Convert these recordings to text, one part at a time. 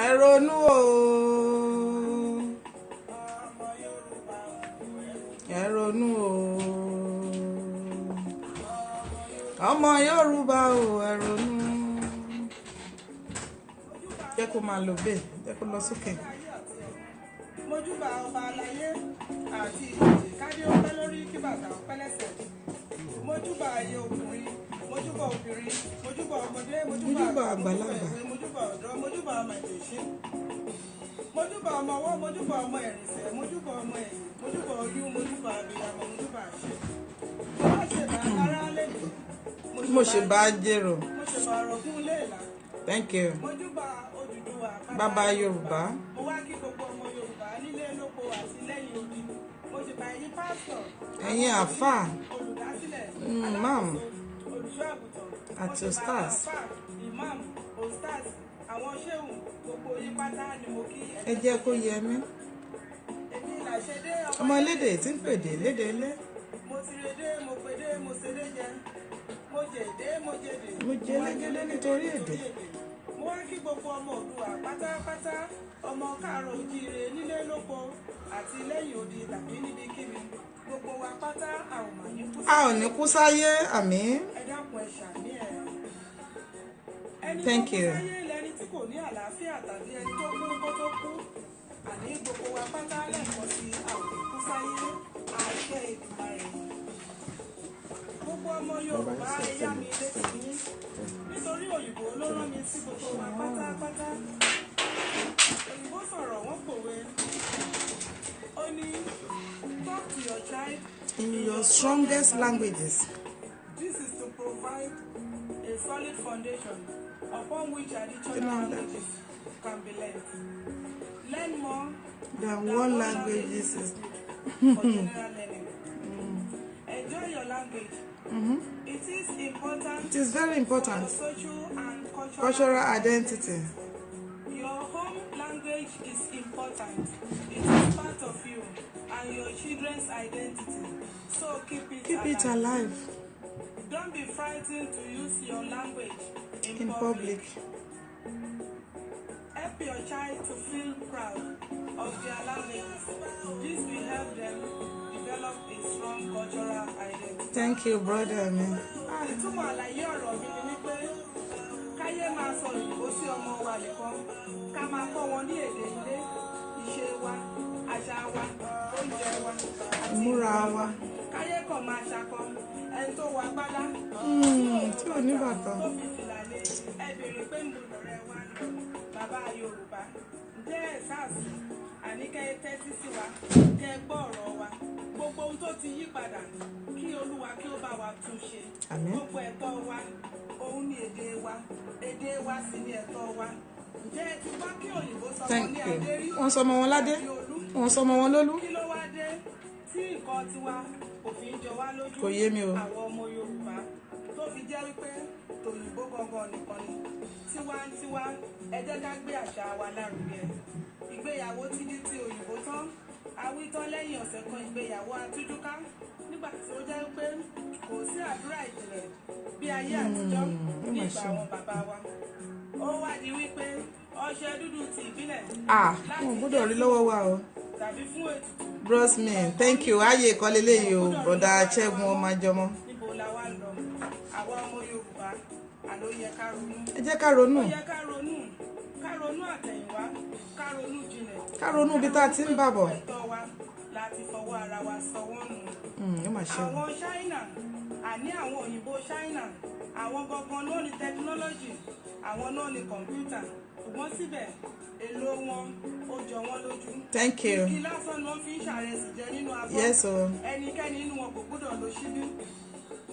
ẹ ronú o, ẹ ronú o, ọmọ Yorùbá o, ẹ ronú. Jẹ́ kó máa lọ bẹ́ẹ̀, jẹ́ kó lọ sókè. Mojúbà ọba aláyé àti ìjì kádé ọpẹ́ lórí kí bàtà ọpẹ́ lẹ́sẹ̀. Mojúbà ayé ọkùnrin, mojúbà obìnrin, mojúbà ọmọdé, Mojúbà àgbàlagbà. mojúbà ọ̀dọ́, mojúbà ọmọ ìjèṣin. Mojúbà ọmọ ọwọ́, mojúbà ọmọ ẹ̀rìnsẹ̀, mojúbà ọmọ ẹ̀yìn, mojúbà oyún, mojúbà abiyamọ, mojúbà àṣẹ. Mo ṣe bá ara lẹ́nu. Mo ṣe bá jèrò. Mo ṣe bá ọ̀rọ̀gún léèlà. Thank you. Mojúbà Odùduwà. Bàbá Yorùbá. Mo wá kí gbogbo ọmọ Yorùbá nílé lóko àti lẹ́yìn odi. Mo ṣe bá ẹ̀yin pásítọ̀. Ẹ̀yin àfáà. Olùdásílẹ̀. Ma'am. Olùṣọ́ àgùntàn. Àti ostars. Imam, ostars, àwọn ṣéhùn, gbogbo yín pátá ni mo kí. Ẹ jẹ́ kó yẹ mí. Èmi làṣẹdé Ọmọ lédè tí ń pèdè lédè ilé. Mo ti redé, mo pedé, mo ṣeré jẹ. Mo jèdé, mo jèdè. Mo jẹ légélé nítorí èdè. Mo wá kí gbogbo ọmọ Oòduà pátápátá, ọmọ káàárọ̀ oòjíire nílé lóko àti lẹ́yìn odi tàbí níbikíbi. Gbogbo wa pátá a ò mà ní kú A ò ní kú sáyé, àmín. ẹ dákun ẹ ṣàmì ẹ. Ẹni tó Thank kú you. sáyé lẹni tí kò ní àlàáfíà tàbí ẹni tó kú kó tó kú. Àní gbogbo wa pátá lẹ́ẹ̀kan sí a ò ní kú sáyé àṣẹ Èdùmàrè. Gbogbo ọmọ Yorùbá ẹ yá mi létí yín nítorí òyìnbó ló rán mi sí gbogbo wa pátápátá. Òyìnbó sọ̀rọ̀ wọ́n pòwe. Ó ní talk to your child In your strongest languages. This is to provide a solid foundation upon which additional languages can be learned. Learn more Than one language is. for general learning. Enjoy your language. It is important It is very important. for social and Cultural identity. Your home language is important. It is part of you and your children's identity. So keep it alive. Don't be frightened to use your language In public. Help your child to feel proud of their language. This will help them develop a strong cultural identity. Thank you, brother. Man. Ìtumọ̀ àlàyé ọ̀rọ̀ mi ni wípé káyé máa sọ òyìnbó sí ọmọ wa nìkan, ká máa kọ́ wọn ní èdè ilé, ìṣe wa, àṣà wa, oúnjẹ wa, àti Ìmúra wa. Káyé kàn máa ṣakọ ẹni tó wọ agbádá. Tí ò ní bàtà. Tó fi fìlà lé ẹ béèrè pé ń bo lọ̀rẹ́ wa ń lọ bàbá Yorùbá. Ǹjẹ́ ẹ̀ sáàsì àní kẹ́ ẹ tẹ́tí sí wa, kẹ́ ẹ gbọ́ ọ̀rọ̀ wa. Gbogbo ohun tó ti yí padà kí Olúwa kí ó bá wa tún ṣe. Àmín. Gbogbo ẹ̀tọ́ wa, òun ni èdè wa sì ni ẹ̀tọ́ wa. Ǹjẹ́ ẹ ti bá kí òyìnbó sọ wọn Thank ní you. adé rí? Wọ́n sọ ọmọ wọn ládé. Àbí olú? Wọ́n sọ ọmọ wọn lólú. Kí ló wá dé tí nǹkan tiwa kò fi ń jọ wá lójú? Kò yé mi o. Àwọn ọmọ Yorùbá tó fi jẹ́ wípé tòyìnbó gangan nìkan ni tiwantiwa ẹ jẹ́ ká gbé àṣà wa lárugẹ. Ìgbéyàwó ti di ti òyìnbó tán awítán lẹ́yìn ọ̀sẹ̀ kan ìgbéyàwó atújúká nígbà tí ó jẹ́ pé kò sí àdúrà ìjìnlẹ̀ bí ayé àtijọ́ ní ìgbà àwọn bàbá wa. Ó wá di wípé ọṣẹ dúdú ti ìbílẹ̀ Wọn gbọ́dọ̀ rí lọ́wọ́ wa o. tàbí fún ètùtù. Bros me, thank you. Ayé ìkọ́lé léyìí o. Bọ̀dà Ṣẹ́gun ọmọ àjọmọ́. Níbo la wá lọ? Àwa ọmọ Yorùbá àló yẹ ká ronú. Ẹ jẹ́ ká ronú. Ó yẹ ká ronú àtẹ̀yìnwá, ká ronú jinlẹ̀. Ká ronú ibi tá a ti ń bà bọ̀. Ẹ̀tọ́ wa láti fọwọ́ ara wa sọ wọ́n nù. Ó mà ṣe o. Àwọn Ṣáínà, àní àwọn òyìnbó Ṣáínà, àwọn gangan ló ní tẹkinọ́lọ́jì, àwọn náà ní kọ̀ǹpútà, ṣùgbọ́n síbẹ̀ èlò wọn ó jọ wọ́n lójú. Thank you. Igi lásán ni wọ́n fi ń ṣàrẹsì jẹ nínú abọ́. Yes o. Ẹnikẹ́ni nínú wọn kò gbọ́dọ̀ lo ṣíbí.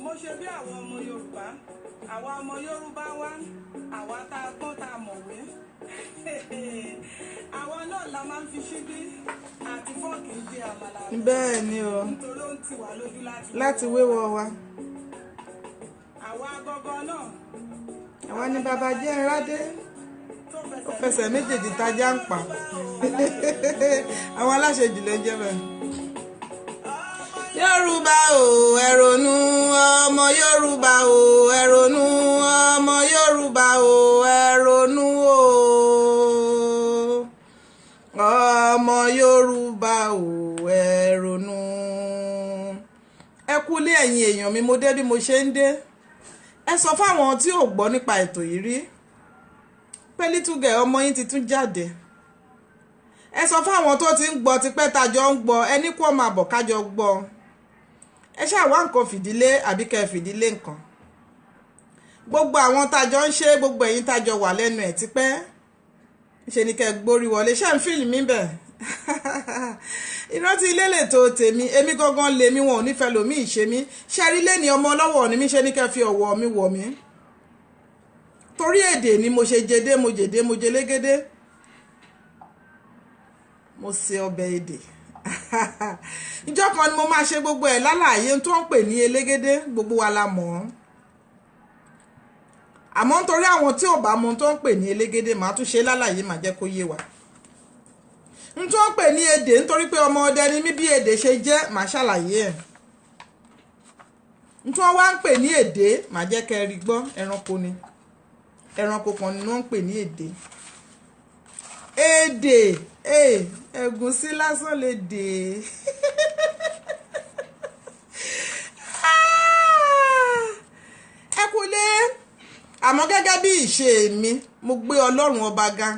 Mo ṣe bí àwọn ọmọ Yorùbá, àwa ọmọ Yorùbá wá, àwa tá a gbọ́n tá a mọ̀wé. Àwa náà la máa ń fi ṣíbí àti fọ́ọ̀kì jẹ àmàlà. Bẹ́ẹ̀ ni o. Nítorí ó ń tì wá lójú Láti wéwọ́ wa. Àwa gọ́gọ́ náà. Àwa ni bàbá jẹ́ ńládé. Ó fẹsẹ̀ méjèèjì tajá ń pa. Àwọn aláṣejù ló ń jẹ́ bẹ́ẹ̀. Yorùbá o, ẹ ronú. Ọmọ Yorùbá o, ẹ ronú. Ọmọ Yorùbá o, ẹ ronú o. ẹ̀yin èèyàn mi mo dé bí mo ṣe ń dé. Ẹ sọ fáwọn tí ò gbọ́ nípa ètò yìí rí pé Little Girl ọmọ yín ti tún jáde. Ẹ sọ fáwọn tó ti ń gbọ́ tipẹ́ tajọ ń gbọ́ ẹni kó máa bọ̀ kájọ gbọ́. Ẹ ṣáà wá nǹkan fìdílé àbí kẹ́ fìdílé nǹkan. Gbogbo àwọn tajọ ń ṣe, gbogbo ẹ̀yin tajọ wà lẹ́nu ẹ̀ tipẹ́ ṣe ni kẹ́ gbórí wọlé. Ṣé ń fíìlì mi bẹ̀? Ìrántí ilé lè tó tèmi, èmi gangan lèmi, wọn ò nífẹ̀ẹ́ lòmí ìṣe mi. Ṣẹ́rí lé ní ọmọ ọlọ́wọ̀ ni mí, ṣe ní kẹ́ fi ọ̀wọ̀ mi wọ̀ mí. Torí èdè ni mo ṣe jẹdé, mo jèdé, mo jẹlégédé. Mo ṣe ọbẹ̀ èdè. Ìjọ́ kan ni mo máa ṣe gbogbo ẹ̀ lálàyé tó ń pè ní elégédé, gbogbo wa la mọ̀ ọ́n. Àmọ́ nítorí àwọn tí ò bá mọ̀ tó ń pè ní elégédé, màá tún ṣe lálàyé, màá jẹ́ kó yé wa. N tó ń pè ní èdè nítorí pé ọmọ ọdẹ ni mí, bí èdè ṣe jẹ́ màá ṣàlàyé ẹ̀. N tó wá ń pè ní èdè màá jẹ́ kẹ́ rí gbọ́, ẹranko ni. Ẹranko kan ni wọ́n ń pè ní èdè. Èdè ẹ̀gúnsí lásán lè dè. Ẹ kúlé. Àmọ́ gẹ́gẹ́ bí ìṣe mi, mo gbé Ọlọ́run ọba ga.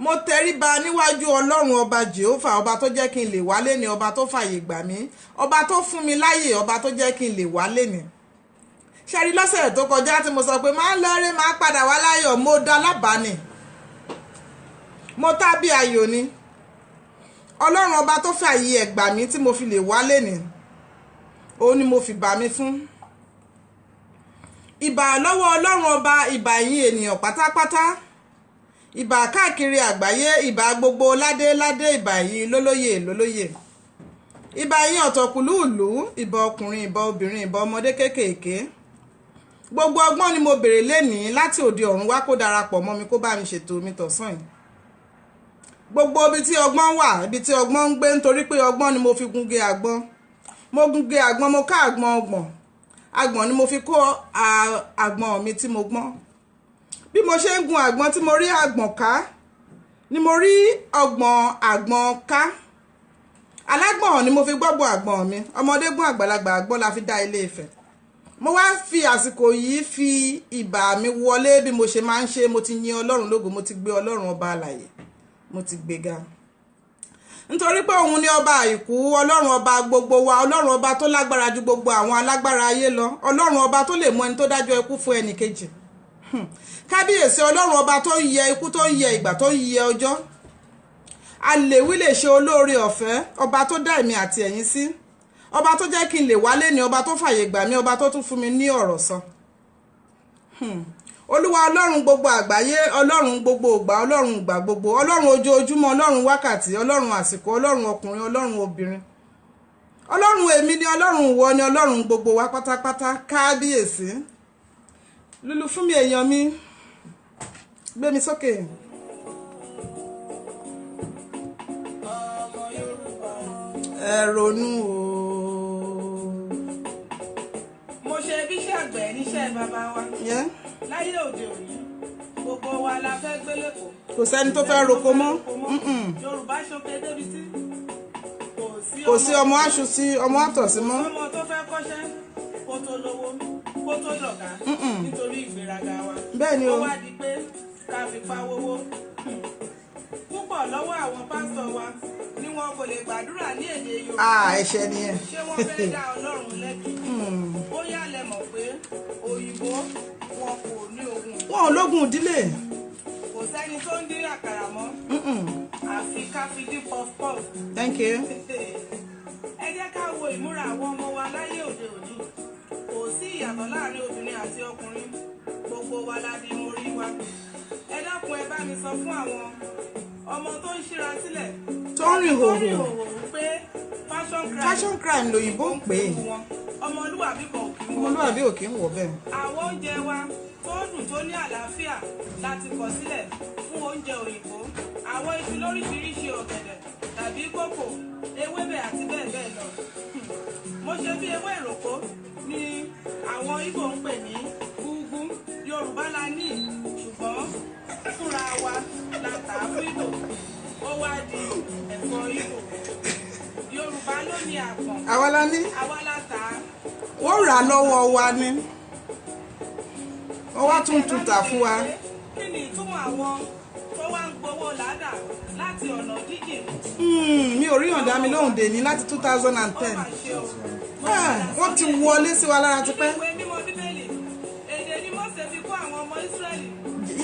Mo tẹríba níwájú Ọlọ́run ọba Jèhófà, ọba tó jẹ́ kí n lè wálé ni, ọba tó fàyè gbà mí, ọba tó fún mi láyè, ọba tó jẹ́ kí n lè wálé ni. Ṣẹ́rí lọ́sẹ̀ tó kọjá tí mo sọ pé máa ń lọ́rẹ́ máa padà wá láyọ̀, mo dá lábàá ni. Mo tábí ayò ni. Ọlọ́run ọba tó fàyè ẹ̀ gbà mí tí mo fi lè wálé ni. Òun ni mo fi bà mí fún. Ìbà lọ́wọ́ Ọlọ́run ọba, ìbà yín ènìyàn pátápátá. Ìbà káàkiri àgbáyé, ìbà gbogbo ládé ládé, ìbà yín lólóyè lólóyè. Ìbà yín ọ̀tọ̀kùlúùlú, ìbà ọkùnrin, ìbà obìnrin, ìbà ọmọdé kéékèèké. Gbogbo ọgbọ́n ni mo bèrè lénìí láti òde ọ̀run wá kó darapọ̀ mọ́ mi, kó bá mi ṣètò mi tọ̀sán yìí. Gbogbo ibi tí ọgbọ́n wà, ibi tí ọgbọ́n ń gbé, nítorí pé ọgbọ́n ni mo fi gunge àgbọn. Mo gunge àgbọn, mo ká àgbọn ọgbọ̀n. Àgbọn ni mo fi kó àgbọn mi tí mo gbọ́n. Bí mo ṣe ń gun àgbọn tí mo rí àgbọn ká, ni mo rí ọgbọ̀n àgbọn ká. Alágbọ̀n ni mo fi gbọ́gbọ̀n àgbọn mi. Ọmọdé gún àgbàlagbà àgbọn la fi dá Ilé Ifẹ̀. Mo wá fi àsìkò yìí fi ìbà mi wọlé bí mo ṣe máa ń ṣe. Mo ti yin Ọlọ́run lógo, mo ti gbé Ọlọ́run ọba alààyè, mo ti gbéga. Nítorí pé òun ni ọba àìkú, Ọlọ́run ọba gbogbo wa, Ọlọ́run ọba tó lágbára ju gbogbo àwọn alágbára ayé lọ, Ọlọ́run ọba tó lè mú ẹni tó dájọ́ ikú fún ẹnì kejì. Kábíyèsí Ọlọ́run ọba tó ń yẹ ikú, tó ń yẹ ìgbà, tó ń yẹ ọjọ́. Àlèwí lè ṣe olóore ọ̀fẹ́, ọba tó dá èmi àti ẹ̀yin sí, ọba tó jẹ́ kí n lè wálé ni, ọba tó fàyè gbà mí, ọba tó tún fún mi ní ọ̀rọ̀ sọ. Olúwa Ọlọ́run gbogbo àgbáyé, Ọlọ́run gbogbo ìgbà, Ọlọ́run ìgbà gbogbo, Ọlọ́run ojoojúmọ́, Ọlọ́run wákàtí, Ọlọ́run àsìkò, Ọlọ́run ọkùnrin, Ọlọ́run obìnrin. Ọlọ́run èmi ni, Ọlọ́run ìwọ ni, Ọlọ́run gbogbo wa pátápátá. Kábíyèsí. Lulu fún mi èèyàn mi. Gbé mi sókè. Ẹ ronú o. Mo ṣe bí iṣẹ́ àgbẹ̀ níṣẹ́ bàbá wa. Láyé òde òní, gbogbo wa la fẹ́ gbélé kò. Kò sẹ́ni tó fẹ́ roko mọ́. Yorùbá ṣọkẹ débi tí kò sí ọmọ aṣù sí ọmọ àtọ̀sí mọ́. Ọmọ tó fẹ́ kọ́ṣẹ́ kó tó lówó, kó tó dọ̀gá nítorí ìgbéraga wa. Bẹ́ẹ̀ ni o. Ó wá di pé ká fi pa wówó. Púpọ̀ lọ́wọ́ àwọn pásítọ̀ wa ni wọn kò lè gbàdúrà ní èdè Yorùbá. Ẹ̀ṣẹ̀ nìyẹn. Ṣé wọ́n fẹ́ dá Ọlọ́run lẹ́bi? Bóyá lẹ mọ̀ pé òyìnbó wọn kò ní ogun. Wọn ò lógun ìdílé. Kò sẹ́ni tó ń dín àkàrà mọ́. Àfi ká fi dín puff-puff. Thank you. Ẹ jẹ́ ká wo ìmúra àwọn ọmọ wa láyé òde òní. Kò sí ìyàtọ̀ láàrin obìnrin àti ọkùnrin. Gbogbo wa la di orí wa. Ẹ dákun ẹ bá mi sọ fún àwọn ọmọ tó ń ṣíra sílẹ̀. Tó ń rìn hòhò. Pé fashion crime lòyìnbó ń pè é. Ọmọlúwàbí kan ò kí ń wọ̀. Ọmọlúwàbí ò kí ń wọ̀ bẹ́ẹ̀. Àwọn oúnjẹ wa tó dùn tó ní àlàáfíà láti kọ̀ sílẹ̀ fún oúnjẹ òyìnbó. Àwọn iṣu lóríṣiríṣi ọ̀gẹ̀dẹ̀ tàbí kókò, ewébẹ̀ àti bẹ́ẹ̀ bẹ́ẹ̀ lọ. Mo ṣe bí ewé ìrókò ni àwọn Ìgbò ń pè ní úgú. Yorùbá la ní, ṣùgbọ́n fúnra wa la tà á fún Ìgbò. Ó wá di ẹ̀fọ́ Ìgbò. Yorùbá ló ní àgbọ̀n. àwa la ní Àwa la tà á. wọ́n rà lọ́wọ́ wa ni wọ́n wá tún tuta fún wa. Kí ni ìtumọ̀ àwọn tó wá ń gbowó ládà láti ọ̀nà jíjìn? Mi ò rí ọ̀dà mi lóhùn dè ní láti 2010 wọ́n ti wọlé sí wa lára tipẹ́. Ìwé mímọ́ Bíbélì, èdè ni Mósè fi kọ́ àwọn ọmọ Ísírẹ́lì.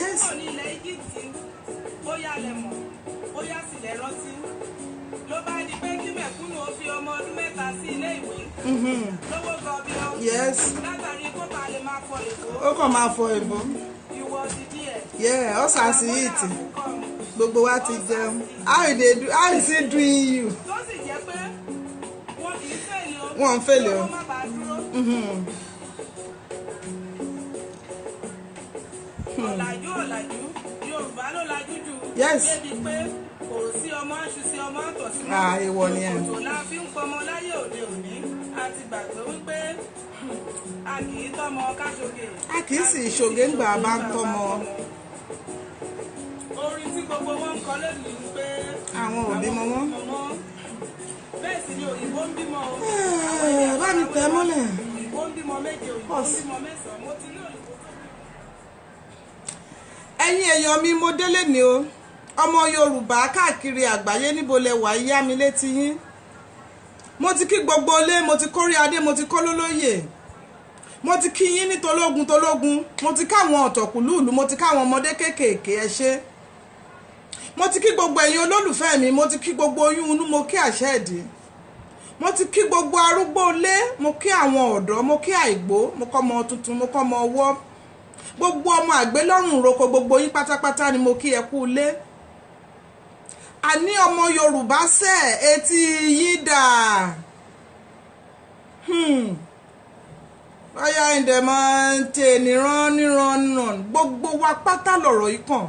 Yes. Kúrò ní ilẹ̀ Íjíbítì, bóyá lẹ mọ̀, bóyá sì lẹ rántí. Ló bá di pé kí mẹ̀kúnnù ó fi ọmọ ọdún mẹ́ta sí ilé ìwé. Lówó gọbí ọ. Yes. Látàrí kó bá lè máa fọ èkó. ó kàn máa fọ ìbò. Ìwọ ti díẹ̀. ọ̀sà sí ìtì gbogbo wa ti jẹun. How is it doing you? Tó sì jẹ́ pé wọn kì í fèlè o. Wọ́n ń fèlè o. Kó má bàa dúró. Ọ̀làjú, Yorùbá ló lajú jù. Yes. Débi pé kò sí ọmọ aṣù sí ọmọ àtọ̀ sí mọ́. Èèwọ̀ ni ẹ̀. Òjò la fi ń pọmọ láyé òde òní. A ti gbàgbé wípé a kì í tọ́mọ káṣoge. A kì í sì ṣoge ńgbà bá ń tọ́mọ. Orin tí gbogbo wọn ń kọ lónìí ni pé Àwọn ò bímọ mọ́. Bẹ́ẹ̀ sì ni òyìnbó ń bímọ o. Bá mi tẹ̀ mọ́lẹ̀. Òyìnbó ń bímọ méje, òyìnbó ń bímọ mẹ́sàn-án. Mo ti rí òyìnbó. Ẹ̀yin èèyàn mi mo délé ni o. Ọmọ Yorùbá káàkiri àgbáyé níbo lẹ wà yá mi létí yín. Mo ti kí gbogbo ilé, mo ti kórí adé, mo ti kó lólóyè. Mo ti kí yín ní tológun tológun. Mo ti káwọn ọ̀tọ̀kùlúùlú, mo ti káwọn ọmọdé kéékèèké ẹ ṣé. Mo ti kí gbogbo ẹ̀yin olólùfẹ́ mi, mo ti kí gbogbo oyún inú, mo kí àṣẹ ìdí. Mo ti kí gbogbo arúgbó ilé, mo kí àwọn ọ̀dọ́, mo kí àìgbó, mo kọ́ ọmọ tuntun, mo kọ́ ọmọ ọwọ́. Gbogbo ọmọ àgbélọ́rùn roko gbogbo yín pátápátá ni mo kí ẹ kú ilé. Àní ọmọ Yorùbá sẹ́ etí yín dà. Báyà ìdẹ̀mọ̀ tè níran gbogbo wa pátá lọ̀rọ̀ yìí kàn.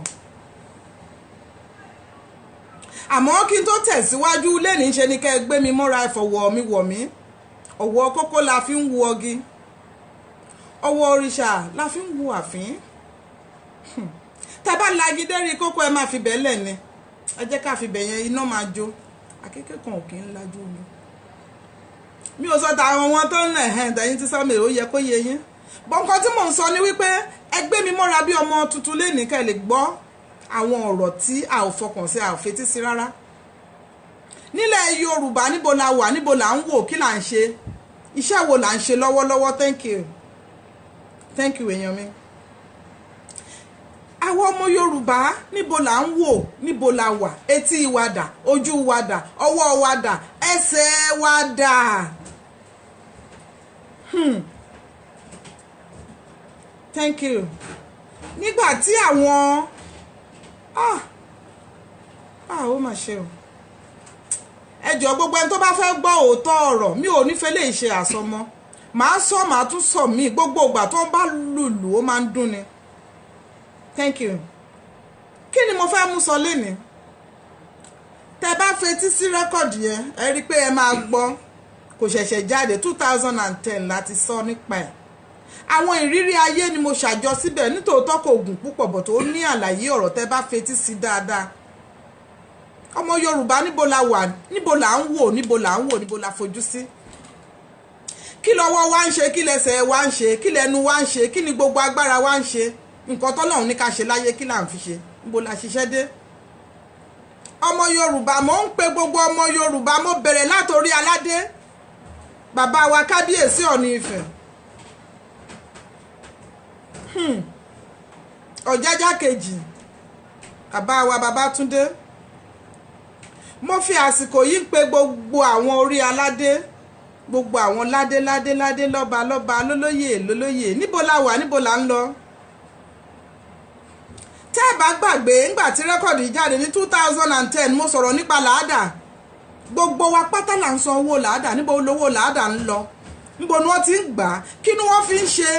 Àmọ́ kí n tó tẹ̀síwájú lẹ́ni ṣe ni kẹ́ ẹ gbé mi mọ́ra ẹ̀fọ̀wọ̀ mi wọ̀ mí. Ọ̀wọ̀ kókó la fi ń wo ọgi. Ọwọ́ òrìṣà la fi ń wo àfín. Tẹ́ bá lagidẹ́rí kókó ẹ máa fi bẹ́lẹ̀ ni. Ẹ jẹ́ ká fi bẹ̀yẹn iná máa jó. Àkékè kan ò kí ń lajú mi. Mi ò sọ tàwọn wọn tó ń nà tẹ̀yìn tí sọ́mi ò yẹ kó yé yín. Bọ́ǹkan tí mò ń sọ ni wípé ẹ gbé mi mọ́ra bí ọmọ tuntun lénìí kẹ́ lè gbọ́ àwọn ọ̀rọ̀ tí a ò fọkàn sí, a ò fetí sí rárá. Nílẹ̀ Yorùbá níbo la wà, níbo la ń wò, kí là ń ṣe, iṣẹ́ wo là ń ṣe lọ́wọ́lọ́wọ́. Thank you èèyàn mi. Àwọn ọmọ Yorùbá níbo la ń wò, níbo la wà, etí wa dà, ojú wa dà, ọwọ́ wa dà, ẹsẹ̀ wa dà. Thank you. Nígbà tí àwọn ó mà ṣe o. Ẹ jọ̀ọ́ gbogbo ẹni tó bá fẹ́ gbọ́ òótọ́ ọ̀rọ̀, mi ò ní fẹ́ lè ṣe àsọmọ. Màá sọ, màá tún sọ mí, gbogbo ìgbà tó ń bá lùlù ó máa ń dún ni. Thank you. Kí ni mo fẹ́ mú sọ lénìí? Tẹ́ bá fetí sí rẹ́kọ̀dì yẹn, ẹ rí pé ẹ máa gbọ́. Kò ṣẹ̀ṣẹ̀ jáde 2010 láti sọ nípa ẹ̀. Àwọn ìrírí ayé ni mo ṣàjọ síbẹ̀, nítòótọ́ kò gùn púpọ̀ bọ̀ tó ní àlàyé ọ̀rọ̀ tẹ́ bá fetí sí dáadáa. Ọmọ Yorùbá níbo la wà, níbo la ń wò, níbo la ń wò, níbo la fojú sí. Kí lọ́wọ́ wa ń ṣe, kí lẹ́sẹ̀ wa ń ṣe, kí lẹ́nu wa ń ṣe, kí ni gbogbo agbára wa ń ṣe. Nǹkan tọ́lọ́run ní ká ṣe láyé kí là ń fi ṣe, níbo la ṣiṣẹ́ dé. Ọmọ Yorùbá, mo ń pe gbogbo ọmọ Yorùbá, mo bẹ̀rẹ̀ látorí aládé bàbá wa Kábíyèsí Ọ̀ọ̀ni Ifẹ̀. Ọ̀jájá kejì bàbá wa Babátúndé. Mo fi àsìkò yìí pe gbogbo àwọn orí aládé, gbogbo àwọn ládé lọ́ba lólóyè níbo la wà, níbo la ń lọ. Tẹ́ ẹ bá gbàgbé ńgbà tí rẹ́kọ̀dì jáde ní 2010 mo sọ̀rọ̀ nípa làádà. Gbogbo wa pátá là ń san owó làádà, níbo lówó làádà ń lọ, níbo ni wọ́n ti ń gbà á, kí ni wọ́n fi ń ṣe,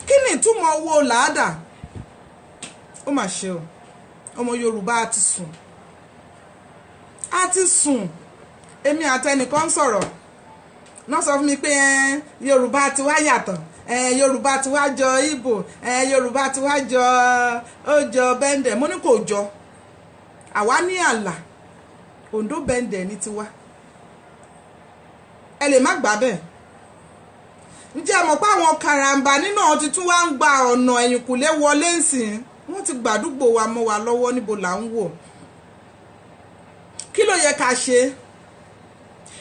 kí ni ìtumọ̀ owó làádà. Ó mà ṣe o, ọmọ Yorùbá a ti sùn. Èmi àtẹnìkan sọ̀rọ̀ náà sọ fún mi pé Yorùbá ti wá yàtọ̀, Yorùbá ti wá jọ Ìgbò, Yorùbá ti wá jọ bẹ́ndẹ̀. Mo ní kò jọ, àwa ní àlà, Ondo bẹ́ndẹ̀ ní tiwa ẹ lè má gbà bẹ́ẹ̀. Ǹjẹ́ ẹ mọ̀ pé àwọn karambà nínú àwọn tuntun wá ń gba ọ̀nà ẹ̀yìnkùlé wọlé ńsìn wọ́n ti gbàdúgbò wa mọ́ wa lọ́wọ́ níbo là ń wò. Kí ló yẹ ká ṣe?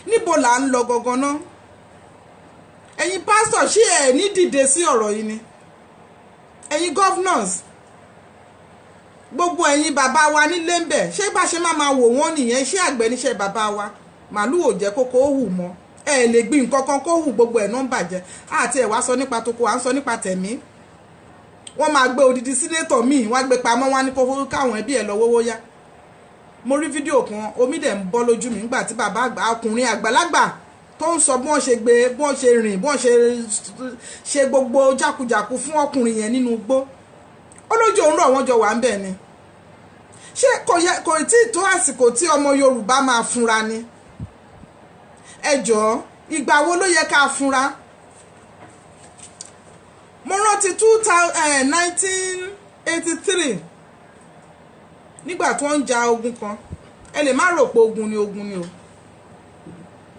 Níbo là ń lọ gangan náà? Ẹ̀yin pásítọ̀ ṣé ẹ̀ ní dìde sí ọ̀rọ̀ yìí ni? Ẹ̀yin governors gbogbo ẹ̀yin bàbá wa nílé ń bẹ̀ ṣé bá ṣe máa wò wọ́n nìyẹn? Ṣé àgbẹ̀ níṣẹ́ bàbá wa? Màálù ò jẹ́ kókó hù mọ́ ẹ lè gbin nǹkan kan kó hù gbogbo ẹ̀ náà ń bàjẹ́. Àti ẹ̀ wá sọ nípa toko à ń sọ nípa tẹ̀mí. Wọ́n máa gbé odidi sínétọ̀ míì wá gbé pamọ́ wá ní kókó káwọn ẹbí ẹ̀ lọ wówó yá. Mo rí fídíò kan omi dẹ̀ ń bọ́ lójú mi nígbà tí bàbá ọkùnrin àgbàlagbà tó ń sọ bí wọ́n ṣe gbé bí wọ́n ṣe rìn bí wọ́n ṣe gbogbo jákujàku fún ọkùnrin yẹn nínú igbó. Olójú òun rọ̀ wọ́n jọ wà ń bẹ̀ ni. Ṣé kò tí ì tó àsìkò tí ọmọ Yorùbá máa funra ni? Ẹ jọ̀ọ́ ìgbà wo ló yẹ ká funra? Mo rántí 1983 nígbà tí wọ́n ń ja ogun kan. Ẹ lè má rò pé ogun ni o.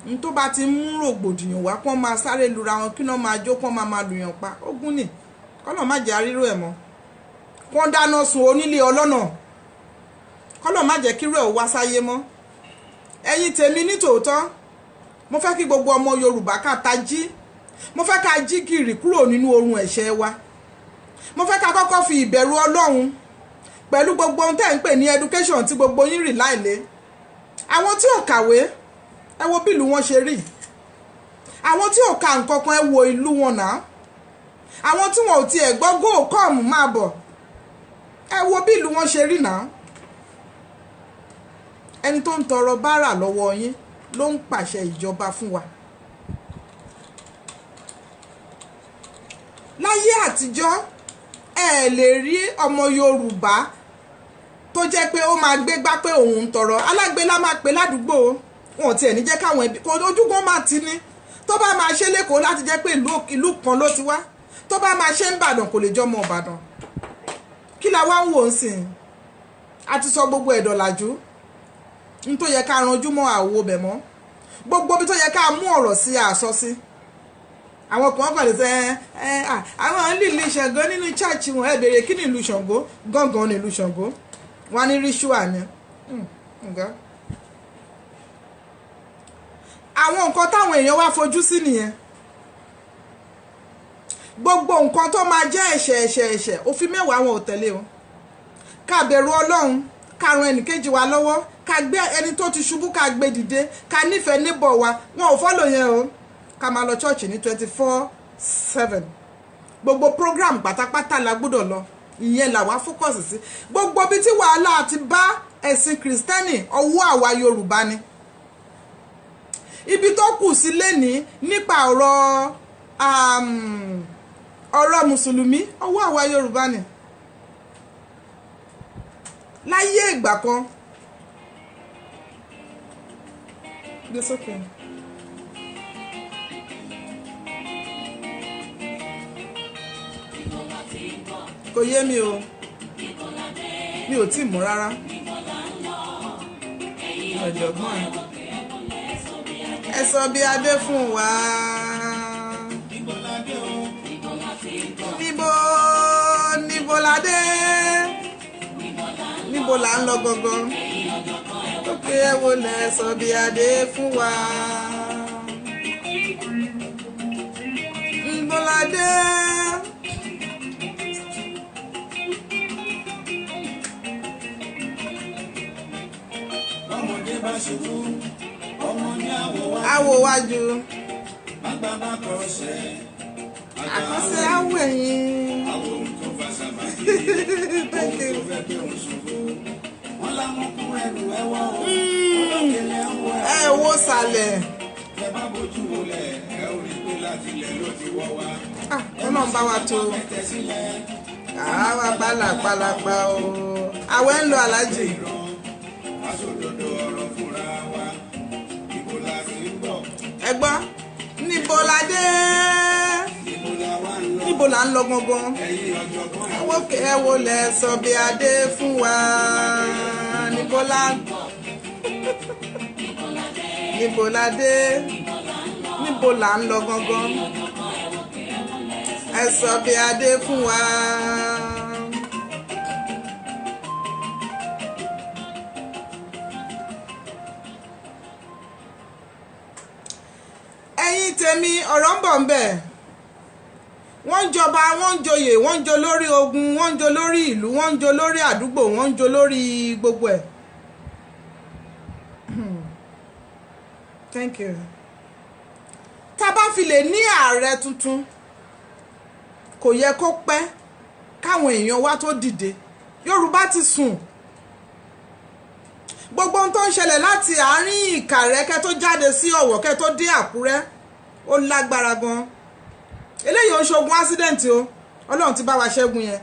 N tó bá ti mú rògbòdìyàn wá kán máa sáré lura wọn kí wọ́n máa jó kán máa lùyàn pa. Ogun ni kọ́lọ̀ má jẹ́ àrírò ẹ̀ mọ́. Kán dáná sun onílé ọlọ́nà kọ́lọ̀ má jẹ́ kírú ẹ̀ wá sáyé mọ́. Ẹ̀yin tèmi ní tòótọ́ mo fẹ́ kí gbogbo ọmọ Yorùbá ká tají. Mo fẹ́ ká jí gìrì kúrò nínú orun ẹ̀ṣẹ̀ wa. Mo fẹ́ ká kọ́kọ́ fi ìbẹ̀rù Ọlọ́run pẹ̀lú gbogbo ohun tẹ́ ń pè ní education tí gbogbo yín rì láìlé. Àwọn tí ò kàwé ẹ wo bí ìlú wọn ṣe rí. Àwọn tí ò ka nǹkan kan ẹ wo ìlú wọn náà. Àwọn tí wọn ò tiẹ̀ gbọ́ go come máa bọ̀ ẹ wo bí ìlú wọn ṣe rí náà. Ẹni tó ń tọrọ bárà lọ́wọ́ yín ló ń pàṣẹ ìjọba fún wa. Láyé àtijọ́ ẹ lè rí ọmọ Yorùbá tó jẹ́ pé ó máa gbé gbá pé òun ń tọrọ. Alágbe la máa pè ládùúgbò wọn ò tiẹ̀ ní jẹ́ káwọn ẹbí kò ojúgbọ́n máa ti ní. Tó bá máa ṣe lẹ́kọ̀ọ́ láti jẹ́ pé ìlú kan ló ti wá. Tó bá máa ṣe ń Ìbàdàn kò lè jọmọ Ìbàdàn. Kí la wá ń wò ń sìn? A ti sọ gbogbo ẹ̀dọ̀ làjú. N tó yẹ ká ranjú mọ́ àwo bẹ̀ mọ́. Gbogbo bí tó yẹ ká mú ọ̀rọ̀ sí àsọ sí. Àwọn kan kàn lè sẹ́ àwọn lílì Ṣàngó nínú church wọn ẹ bèrè kí ni ìlú Ṣàngó gángan ni ìlú Ṣàngó wọn ní ritual ni. Àwọn nǹkan táwọn èèyàn wá fojú sí nìyẹn. Gbogbo nǹkan tó máa jẹ́ ẹ̀ṣẹ̀ òfin mẹ́wàá wọn ò tẹ̀lé o. Ká bẹ̀rù Ọlọ́run ká ran ẹnìkejì wa lọ́wọ́ ká gbé ẹni tó ti ṣubú ká gbé dìde ká nífẹ̀ẹ́ neighbor wa wọn ò fọ́lò yẹn o. Ká máa lọ church ní 24/7 gbogbo program pátápátá la gbọ́dọ̀ lọ ìyẹn là wá focus sí. Gbogbo bí tí wàhálà ti bá ẹ̀sìn Kristẹni ọwọ́ àwa Yorùbá ni. Ibi tó kù sí lénìí nípa ọ̀rọ̀ mùsùlùmí ọwọ́ àwa Yorùbá ni. Láyé ìgbà kan kò yé mi o mi ò tí mọ̀ rárá. Ọ̀jọ̀gbọ́n ẹ sọ bí adé fún wa. Níbo la dé? Níbo la ń lọ gangan? Ó pé ẹ wo lẹ sọ bí adé fún wa. Níbo la dé? Àwò wájú àkọsẹ́ àwọ̀ ẹ̀yìn. Ẹ wo sàlẹ̀. Ọlọ́run bá wa tó àwa pálapàlapà o. Àwẹ̀ ń lọ alájì. Ẹ gbọ́ níbo la dé? Níbo la ń lọ gangan? Ẹ wo lẹ sọ bí adé fún wa. Níbo la níbo la dé níbo là ń lọ gangan ẹ sọ bí adé fún wa. ẹ̀yin tèmi ọ̀rọ̀ ń bọ̀ ń bẹ̀ wọ́n ń jọba wọ́n ń joyè wọ́n ń jo lórí ogun wọ́n ń jo lórí ìlú wọ́n ń jo lórí àdúgbò wọ́n ń jo lórí gbogbo ẹ̀. Thank you. Tá bá fi lè ní ààrẹ tuntun kò yẹ kó pẹ́ káwọn èèyàn wa tó dìde. Yorùbá ti sùn. Gbogbo ohun tó ń ṣẹlẹ̀ láti àárín Ìkàrẹ́ kẹ́ tó jáde sí Ọ̀wọ̀ kẹ́ tó dé Àkúrẹ́ ó lágbára gan. Eléyìí ó ń ṣogun accident o. Ọlọ́run ti bá wa ṣẹ́gun yẹn.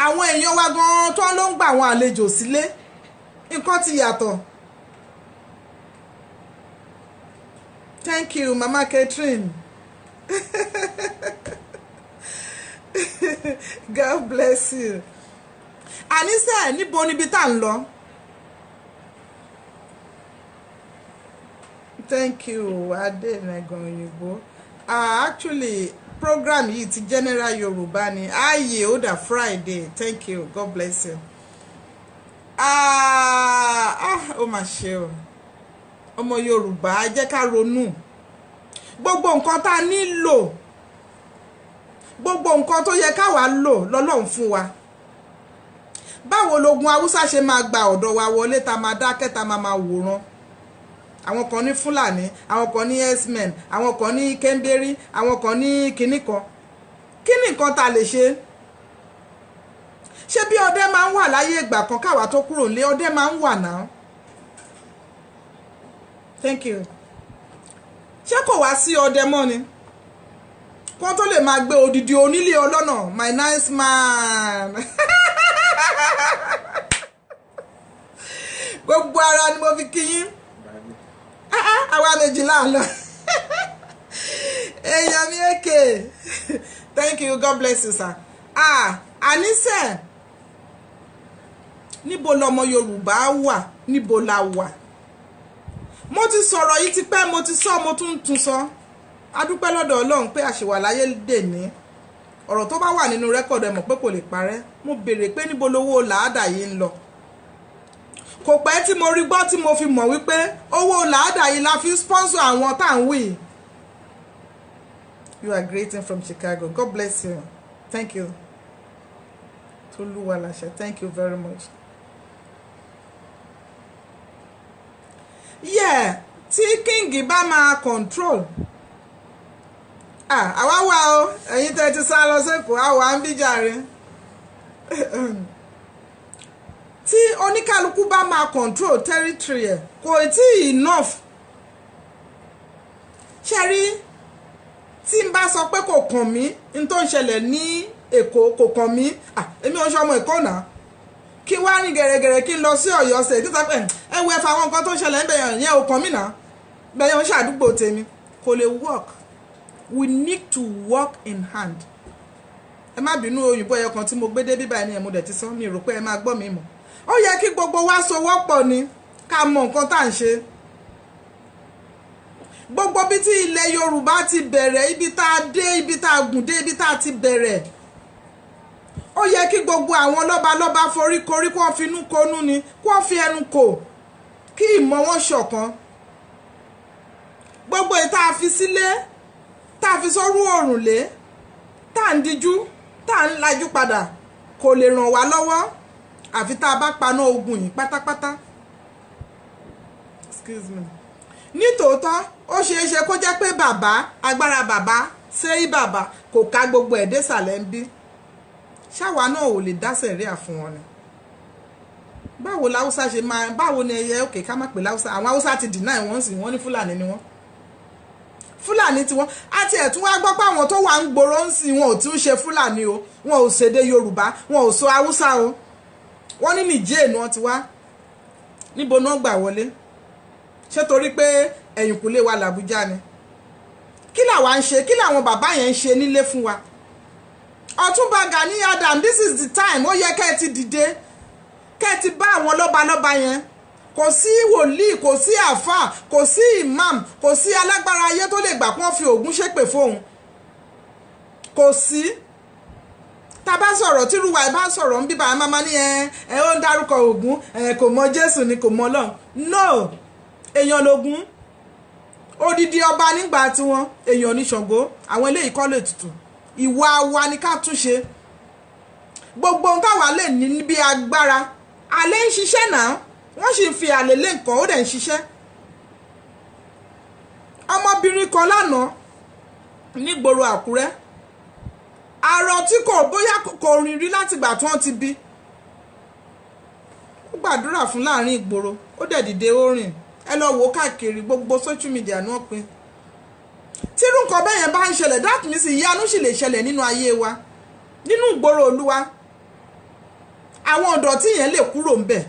Àwọn èèyàn wa gan tó ló ń gbà àwọn àlejò sílé. Nǹkan ti yàtọ̀. Thank you, Mama Catherine. God bless you. Àníṣe níbo níbi tá ń lọ. Thank you, Adénegan Oyinbo. Actually, program yìí ti General Yorùbá ni. Ayé ó dà Friday. Thank you. God bless you. Ó mà ṣe o. Ọmọ Yorùbá jẹ́ ká ronú. Gbogbo nǹkan tá nílò. Gbogbo nǹkan tó yẹ ká wá lò lọ́lọ́run fún wa. Báwo logun Haúsá ṣe máa gba ọ̀dọ̀ wa wọlé tá máa dákẹ́ tá máa wòran. Àwọn kan ní Fúlàní, àwọn kan ní X-Men, àwọn kan ní Kẹ́ńbérí, àwọn kan ní kinní kan. Kí ni nǹkan tá lè ṣe? Ṣé bí ọdẹ máa ń wà láyé ìgbà kan káwa tó kúrò nílé ọdẹ máa ń wà náà? Thank you. Ṣé kò wá sí ọdẹ mọ́ ni? Kó tó lè máa gbé odidi onílé ọlọ́nà, my nice man. Gbogbo ara ni mo fi kí yín. Àwa méjìlá lọ. Èèyàn mi èké. Thank you, God bless you, sir. Àníṣe. Níbo lọmọ Yorùbá wà? Níbo la wà? Mo ti sọ̀rọ̀ yìí ti pẹ́ mo ti sọ mo tún sọ. A dúpẹ́ lọ́dọ̀ Ọlọ́run pé àṣewà láyé dè ní. Ọ̀rọ̀ tó bá wà nínú rẹ́kọ̀dù ẹ mọ̀ pé kò lè parẹ́. Mo béèrè pé níbo lówó làádà yìí ń lọ. Kò pẹ́ tí mo rí gbọ́ tí mo fi mọ̀ wípé owó làádà yìí la fi sponsor àwọn tá ń wí. You are greeting from Chicago. God bless you. Thank you. Toluwa Lashe. Thank you very much. Yeah, tí King bá máa control. Àwa wà o, ẹ̀yin tẹ́ ti sá lọ sẹ́kọ̀ọ́, àwa ń bí jàre. Tí oníkálukú bá máa control territory ẹ̀, kò tí enough. Ṣé rí tí n bá sọ pé kò kàn mí, n tó ń ṣẹlẹ̀ ní Èkó kò kàn mí. Èmi ò ṣe ọmọ Èkó náà. Kí wá ní gẹ̀rẹ́gẹ̀rẹ́ kí n lọ sí Ọ̀yọ́ ṣe kí sọ pé ẹ wo ẹ̀fà àwọn nǹkan tó ń ṣẹlẹ̀ ń bẹ̀yàn yẹn ò kàn mí náà. Bẹ̀yàn ń ṣàdúgbò tèmi. Kò lè work. We need to work in hand. Ẹ má bínú òyìnbó ẹyọ kan tí mo gbé dé bíbá ẹni ẹ̀ mo dẹ̀ ti sọ mi rò pé ẹ máa gbọ́ mi mọ̀. Ó yẹ kí gbogbo wa sowọ́pọ̀ ni ká mọ nǹkan tá à ń ṣe. Gbogbo bí tí ilẹ̀ Yorùbá ti bẹ̀rẹ̀ ibi tá a dé ibi tá a gùn dé ibi tá a ti bẹ̀rẹ̀. Ó yẹ kí gbogbo àwọn lọ́balọ́ba foríkorí kó finú konú ni kó fi ẹnu kò kí ìmọ̀ wọn ṣọ̀kan. Gbogbo ìta fi sílé tá a fi sọ́rú òrùlé tá à ń díjú tá à ń lajú padà kò lè ràn wá lọ́wọ́ àfi tá a bá paná ogun yìí pátápátá. Excuse me. Nítòótọ́ ó ṣeé ṣe kó jẹ́ pé bàbá agbára bàbá ṣéyí bàbá kò ká gbogbo ẹ̀ désàlẹ̀ ń bí. Ṣáwa náà ò lè dá sẹ̀ríà fún wọn ni. Báwo láwùsá ṣe máa báwo ni ẹyẹ òkè ká má pè láwùsá àwọn Haúsá ti deny wọ́n sì wọ́n ní Fúlàní ni wọ́n. Fúlàní tí wọ́n àti ẹ̀tún wá gbọ́ pé àwọn tó wà ń gbòòrò ń sìn wọn ò tún ṣe Fúlàní o wọn ò ṣèdè Yorùbá wọn ò sọ Haúsá o wọ́n ní Nìjẹ̀ ni wọ́n ti wá níbo náà gbà wọlé ṣé torí pé ẹ̀yìnkùlé wa làbújá ni kí làwa ń ṣe kí làwọn bàbá yẹn ń ṣe nílé fún wa. Ọ̀túnba Gani Adam, this is the time ó yẹ kẹ́ ẹ ti dìde kẹ́ ti bá àwọn lọ́balọ́ba yẹn. Kò sí wòlíì, kò sí àáfàá, kò sí imam, kò sí alágbára ayé tó lè gbà kí wọ́n fi Ògún ṣépè fóun. Kò sí. Tá bá sọ̀rọ̀ tí Rúwà bá sọ̀rọ̀ ń bíbá máma ní ẹ ó ń dárúkọ Ògún, kò mọ Jésù ni kò mọ Ọlọ́run. No, èèyàn lògún. Odidi ọba nígbà tiwọn, èèyàn ní Ṣàngó, àwọn eléyìí kọ́ lè tutù. Ìwà wa ni ká túnṣe. Gbogbo ohun táwa lè ní bí agbára, àlè ń ṣiṣẹ́ náà. Wọ́n sì ń fi àlè lé nǹkan, ó dẹ̀ ń ṣiṣẹ́. Ọmọbìnrin kan lánàá nígboro Àkúrẹ́, àrò tí kò bóyá kò rìn rí láti ìgbà tí wọ́n ti bí. Ó gbàdúrà fún láàrin ìgboro, ó dẹ̀ dìde ó rìn. Ẹ lọ wò káàkiri gbogbo social media náà pín. Tírú nǹkan bẹ́ẹ̀ yẹn bá ń ṣẹlẹ̀, that means ìyanu sì lè ṣẹlẹ̀ nínú ayé wa, nínú ìgboro Olúwa. Àwọn ọ̀dọ̀tí yẹn lè kúrò ńbẹ̀.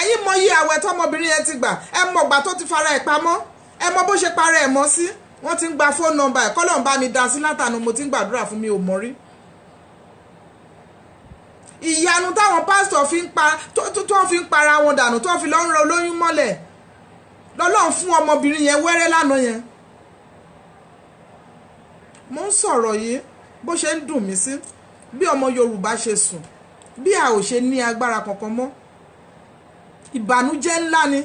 Ẹ̀yin mọ iye àwẹ̀ tọmọbìnrin yẹn ti gbà, ẹ mọ ìgbà tó ti fara ẹ̀ pamọ́, ẹ mọ bó ṣe para ẹ̀ mọ́ sí. Wọ́n ti ń gba fóònù nọ́mbà ẹ̀, kọ́lọ́run bá mi dá sí látànà mo ti ń gbàdúrà fún mi ò mọ̀ rí. Ìyanu táwọn pásítọ̀ fi ń pa tó fi ń para wọn dànù, tó fi lọ ń rọ olóyún mọ́lẹ̀ lọ́lọ́run fún ọmọbìnrin yẹn wẹ́rẹ́ lánàá yẹn. Mo ń sọ̀rọ̀ yìí bó ṣe ń dùn mí sí, bí ọmọ Yorùbá ṣe sùn, bí a ò ṣe ní agbára kankan mọ́. Ìbànújẹ́ ńlá ni.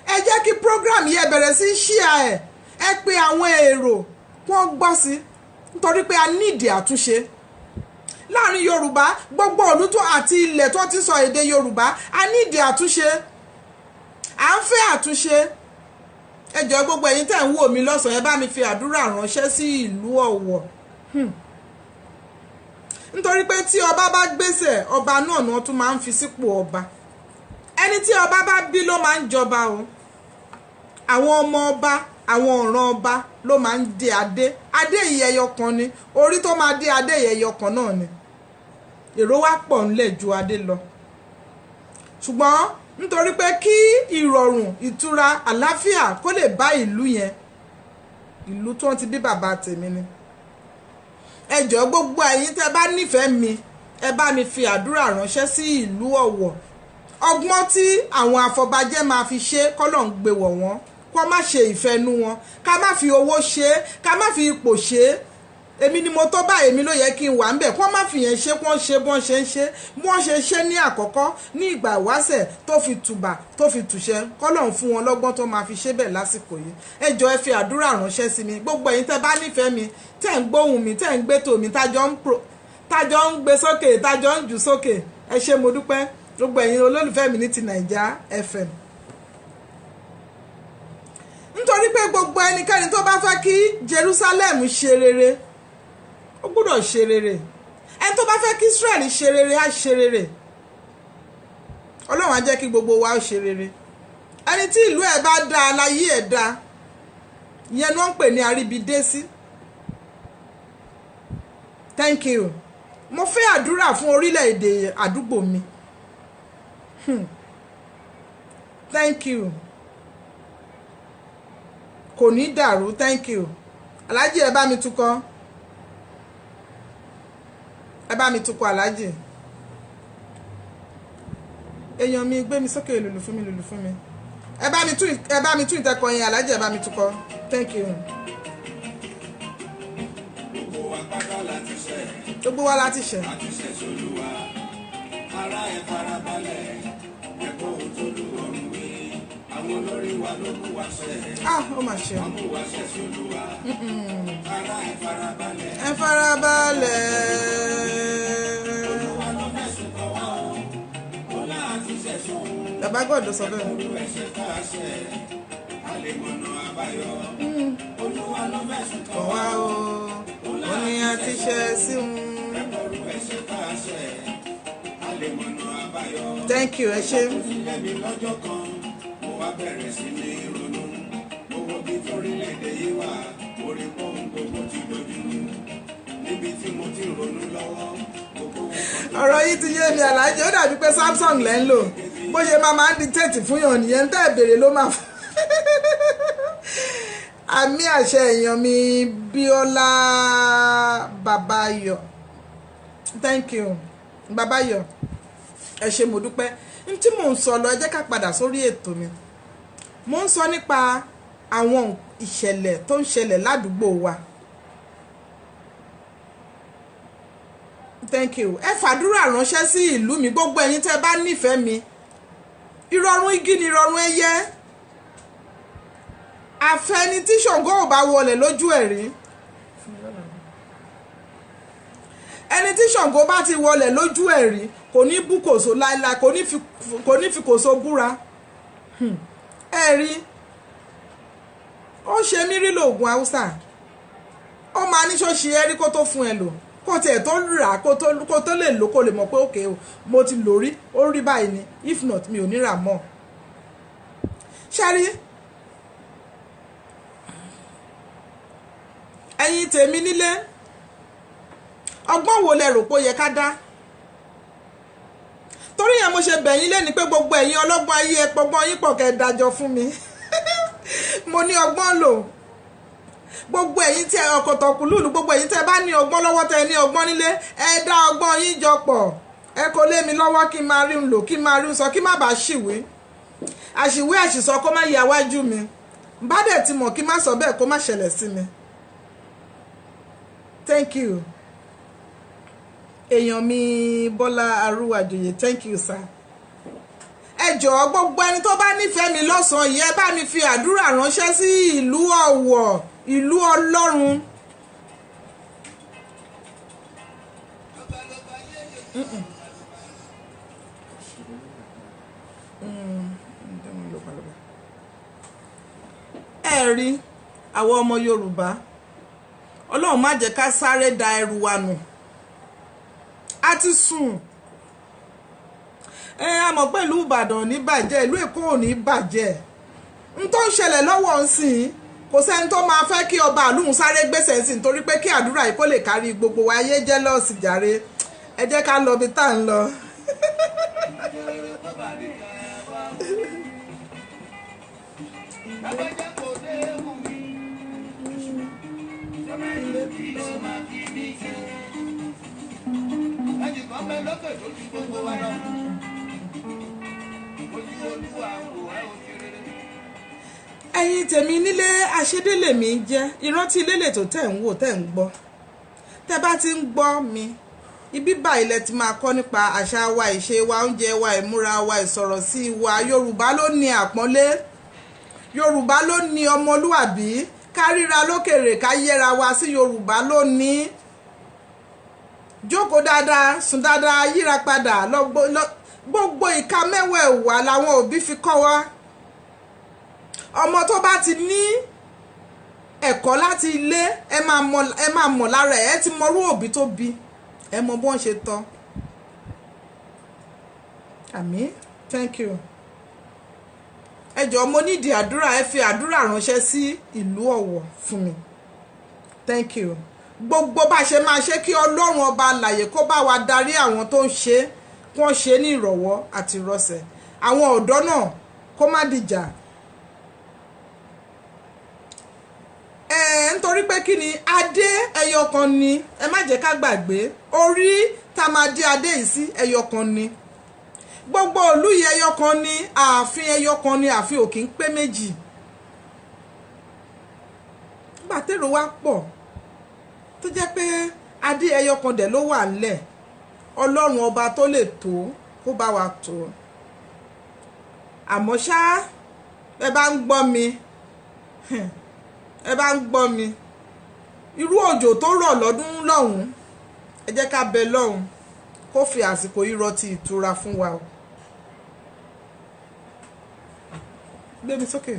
Ẹ jẹ́ kí program yẹn bẹ̀rẹ̀ sí share ẹ̀. Ẹ pé àwọn èrò wọ́n gbọ́ sí, nítorí pé a nídìí àtúnṣe láàrin Yorùbá. Gbogbo ìlú tó àti ilẹ̀ tó ti sọ èdè Yorùbá, a nídìí àtúnṣe. À ń fẹ́ àtúnṣe. Ẹ jọ̀ọ́ gbogbo ẹ̀yin tẹ́ ń wò mí lọ́sàn-án, ẹ bá mi fi àdúrà ránṣẹ́ sí ìlú Ọ̀wọ̀. Nítorí pé tí ọba bá gbéṣẹ̀, ọba náà ni wọ́n tún máa ń fi sípò ọba. Ẹni tí ọba bá bí ló máa ń jọba o. Àwọn ọmọ ọba, àwọn ọ̀ràn ọba ló máa ń dé adé. Adé ìyẹyọ kan ni, orí tó máa dé adé ìyẹyọ kan náà ni. Èrò wá pọ̀ ńlẹ̀ ju adé lọ. Ṣùgbọ́n nítorí pé kí ìrọ̀rùn, ìtura, àlàáfíà kó lè bá ìlú yẹn, ìlú tó ti bí bàbá tèmi ni. Ẹ jọ̀ọ́ gbogbo ẹ̀yin tẹ́ bá nífẹ̀ẹ́ mi, ẹ bá mi fi àdúrà ránṣẹ́ sí ìlú Ọ̀wọ̀. Ọgbọ́n tí àwọn afọbajẹ́ máa fi ṣe kọ́lọ̀ ń gbé wọ̀ wọ́n, kó má ṣe ìfẹ́nu wọn, ká má fi owó ṣe, ká má fi ipò ṣe. Èmi ni mo tó bá, èmi ló yẹ kí n wà ńbẹ̀, kó má fi yẹn ṣe, kó ṣe bọ́n ṣe ń ṣe, bọ́n ṣe ṣe ní àkọ́kọ́ ní ìgbà ìwáṣẹ̀ tó fi tùbà tó fi tùṣẹ́, kọ́lọ̀ ń fún wọn lọ́gbọ́n tó máa fi ṣe bẹ̀ lásìkò yìí. Ẹ jọ̀ọ́ ẹ fi àdúrà ránṣẹ́ sí mi. Gbogbo ẹ̀yin tẹ́ bá nífẹ̀ẹ́ mi, tẹ́ ń gbóhùn mi, tẹ́ ń gbé tò mí, tájọ́ ń gbé sókè, tájọ́ ń jù sókè. Ẹ ṣé mo dúpẹ́. Gbogbo ẹ̀yin olólùfẹ́ mi ní ti Naija FM. Nítorí pé gbogbo ẹnikẹ́ni tó bá fẹ́ kí Jerusalem ṣe rere, ó gbọ́dọ̀ ṣe rere. Ẹni tó bá fẹ́ kí Israel ṣe rere, á ṣe rere. Ọlọ́run á jẹ́ kí gbogbo wa ó ṣe rere. Ẹni tí ìlú ẹ̀ bá dá, aláyé ẹ̀ dá, ìyẹn ni wọ́n ń pè ní àríbidésí. Thank you. Mo fẹ́ àdúrà fún orílẹ̀-èdè àdúgbò mi. Thank you. Kò ní dàrú. Thank you. Alhaji ẹ bá mi tukọ̀. Ẹ bá mi tukọ̀ Alhaji. Èèyàn mi gbé mi sókè, lùlù fún mi, lùlù fún mi. Ẹ bá mi tún ìtẹ́kọ̀ yẹn Alhaji, ẹ bá mi tukọ̀. Thank you. Gbogbo wa láti ṣẹ̀. Ara ẹ̀ farabalẹ̀. Àwọn olórí wa ló kú wá ṣẹ́. Ó mà ṣe. Wọ́n kú wá ṣẹ́ sí Olúwa. Ara ẹ̀ farabalẹ̀. Ẹ farabalẹ̀. Olúwa ló fẹ̀sùn kàn wá o. Ó láti ṣẹ̀sùn. Bàbá gbọ́dọ̀ sọ bẹ́ẹ̀. Olú ẹ̀ṣẹ̀ ká ṣẹ̀. Àlèmọ̀nà àbáyọ. Olúwa ló fẹ̀sùn kàn wá o. Ó ní àti ṣẹ̀ sí un. Olú ẹ̀ṣẹ̀ ká ṣẹ̀. Àlèmọ̀nà àbáyọ. Thank you, ẹ ṣé. Lọ́jọ́ kan wá bẹ̀rẹ̀ sí ní ronú owó bí torílẹ̀-èdè yìí wà orí pọ́ùn gbogbo ti dojú níbi tí mo ti ronú lọ́wọ́ gbogbo. Ọ̀rọ̀ yìí ti yé mi Alhaji, ó dàbí pé Samsung lẹ́ ń lò, bó ṣe máa ń dictate fún yàn nìyẹn, tẹ́ ẹ̀ béèrè ló máa fún. Àmì àṣẹ èèyàn mi Bíọ́lá Babayọ̀. Thank you Babayọ̀. ẹ ṣé mo dúpẹ́. N tí mò ń sọ lọ, ẹ jẹ́ ká padà sórí ètò mi. Mo ń sọ nípa àwọn ìṣẹ̀lẹ̀ tó ń ṣẹlẹ̀ ládùúgbò wa. Thank you. Ẹ fàdúrà ránṣẹ́ sí ìlú mi, gbogbo ẹ̀yin tẹ́ bá nífẹ̀ẹ́ mi. Ìrọ̀rùn igi ni ìrọ̀rùn ẹyẹ. Àfẹ́ni tí Ṣàngó ò bá wọlẹ̀ lójú ẹ̀ rí. Ẹni tí Ṣàngó bá ti wọlẹ̀ lójú ẹ̀ rí kò ní bú kòso láíláí, kò ní fi kòso búra. Ẹ rí, ó ṣe mí rí lóògùn Haúsá. Ó máa ní ṣọ́ọ̀ṣì ẹ rí kó tó fún ẹ lò, kó tiẹ̀ tó rà kó tó lè lò, kó lè mọ̀ pé òkè o mo ti lò rí, ó rí báyìí ni, if not mi ò ní rà mọ́. Ṣárí, ẹ̀yin tèmi nílé, ọgbọ́n wo lẹ rò pé ó yẹ ká dá? Torí yẹn mo ṣe bẹ̀yìn lé ní pé gbogbo ẹ̀yin ọlọ́gbọ́n ayé ẹ pọgbọ́n yín pọ̀ kẹ́ dájọ́ fún mi. Mo ní ọgbọ́n lò. Gbogbo ẹ̀yin tí ọkọ̀tọ̀kù lùlù, gbogbo ẹ̀yin tẹ́ bá ní ọgbọ́n lọ́wọ́, tẹ́ ní ọgbọ́n nílé, ẹ dá ọgbọ́n yín jọ pọ̀. Ẹ kó lé mi lọ́wọ́ kí n máa rí ń lò, kí n máa rí ń sọ, kí má bàa ṣìwé. Àṣìwé àṣìsọ kó má yẹ àwájú mi. Bá dẹ̀ ti mọ̀ kí má sọ bẹ́ẹ̀ kó má ṣẹlẹ̀ sí mi. Thank you. Èèyàn mi Bọ́lá Arúwàjòyè, thank you sir. Ẹ jọ̀ọ́ gbogbo ẹni tó bá nífẹ̀ẹ́ mi lọ́sàn-án yìí, ẹ bá mi fi àdúrà ránṣẹ́ sí ìlú Ọ̀wọ̀, ìlú Ọlọ́run. Ẹ rí, àwọn ọmọ Yorùbá, Ọlọ́run má jẹ́ ká sáré da ẹrù wa nù. A ti sùn. A mọ̀ pé ìlú Ìbàdàn ní bàjẹ́, ìlú Èkó ò ní bàjẹ́. N tó ń ṣẹlẹ̀ lọ́wọ́ ń sìn, kò sẹ́ni tó máa fẹ́ kí ọba àlùhùn sáré gbèsè sí nítorí pé kí àdúrà yìí kó lè kárí gbogbo wa. Ayé jẹ́ lọ́ọ̀sì jàre. Ẹ jẹ́ ká lọ bí tá à ń lọ. Ẹ̀yin tèmi nílé, àṣedélé mi jẹ́ ìrántí ilé tó tẹ̀ ń wò tẹ̀ ń gbọ́. Tẹ́ bá ti ń gbọ́ mi, ibi báyìí lẹ ti máa kọ́ nípa àṣà wa, ìṣe wa, oúnjẹ wa, ìmúra wa, ìsọ̀rọ̀ sí wa. Yorùbá ló ní àpọ́nlé, Yorùbá ló ní ọmọlúwàbí. Ká ríra lókèrè, ká yẹra wa sí, Yorùbá ló ní. Jókòó dáadáa, sùn dáadáa, yíra padà. Gbogbo ìka mẹ́wẹ̀ẹ̀wá làwọn òbí fi kọ́ wa. Ọmọ tó bá ti ní ẹ̀kọ́ láti ilé, ẹ máa mọ̀ lára ẹ̀, ẹ ti mọrú òbí tó bí, ẹ mọ bọ́n ṣe tọ́. Àmín, thank you. Ẹ jọ̀ọ́ mo nídìí àdúrà, ẹ fi àdúrà ránṣẹ́ sí ìlú Ọ̀wọ̀ fún mi. Thank you. Gbogbo bá ṣe máa ṣe kí Ọlọ́run ọba alààyè kó bá wa darí àwọn tó ń ṣe, kí wọ́n ṣe ní ìrọ̀wọ́ àti ìrọ̀sẹ̀. Àwọn ọ̀dọ́ náà kó má dìjà. Nítorí pé kí ni adé ẹyọ kan ni, ẹ má jẹ́ ká gbàgbé, orí tá máa dé adé yìí sí ẹyọ kan ni. Gbogbo ìlú yìí ẹyọ kan ni, ààfin ẹyọ kan ni, ààfin ò kì í pé méjì. Nígbà tèrò wá pọ̀ tó jẹ́ pé adé ẹyọ kan dẹ̀ ló wà ńlẹ̀, Ọlọ́run ọba tó lè tó kó bá wa tó. Àmọ́ ṣá, ẹ bá ń gbọ́ mi, ẹ bá ń gbọ́ mi, irú òjò tó rọ̀ lọ́dún lọ́hùn, ẹ jẹ́ ká bẹ lọ́hùn kó fi àsìkò yìí rọ̀ ti ìtura fún wa. Gbé mi sókè.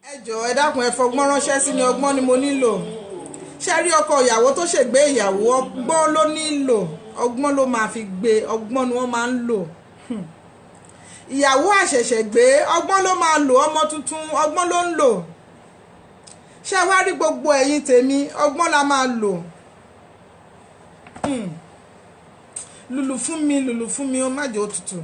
ẹ jọ̀ọ́ ẹ dákun ẹ fọgbọ́n ránṣẹ́ sí mi, ọgbọ́n ni mo nílò. Ṣé rí ọkọ ìyàwó tó ṣègbé ìyàwó, ọgbọ́n ló nílò, ọgbọ́n ló máa fi gbé, ọgbọ́n ni wọ́n máa ń lò. Ìyàwó àṣẹ̀ṣẹ̀ gbé ọgbọ́n ló máa lò, ọmọ tuntun ọgbọ́n ló ń lò. Ṣé wá rí gbogbo ẹ̀yin tèmi, ọgbọ́n la máa lò. Lùlù fún mi, ó má jẹ́ òtútù.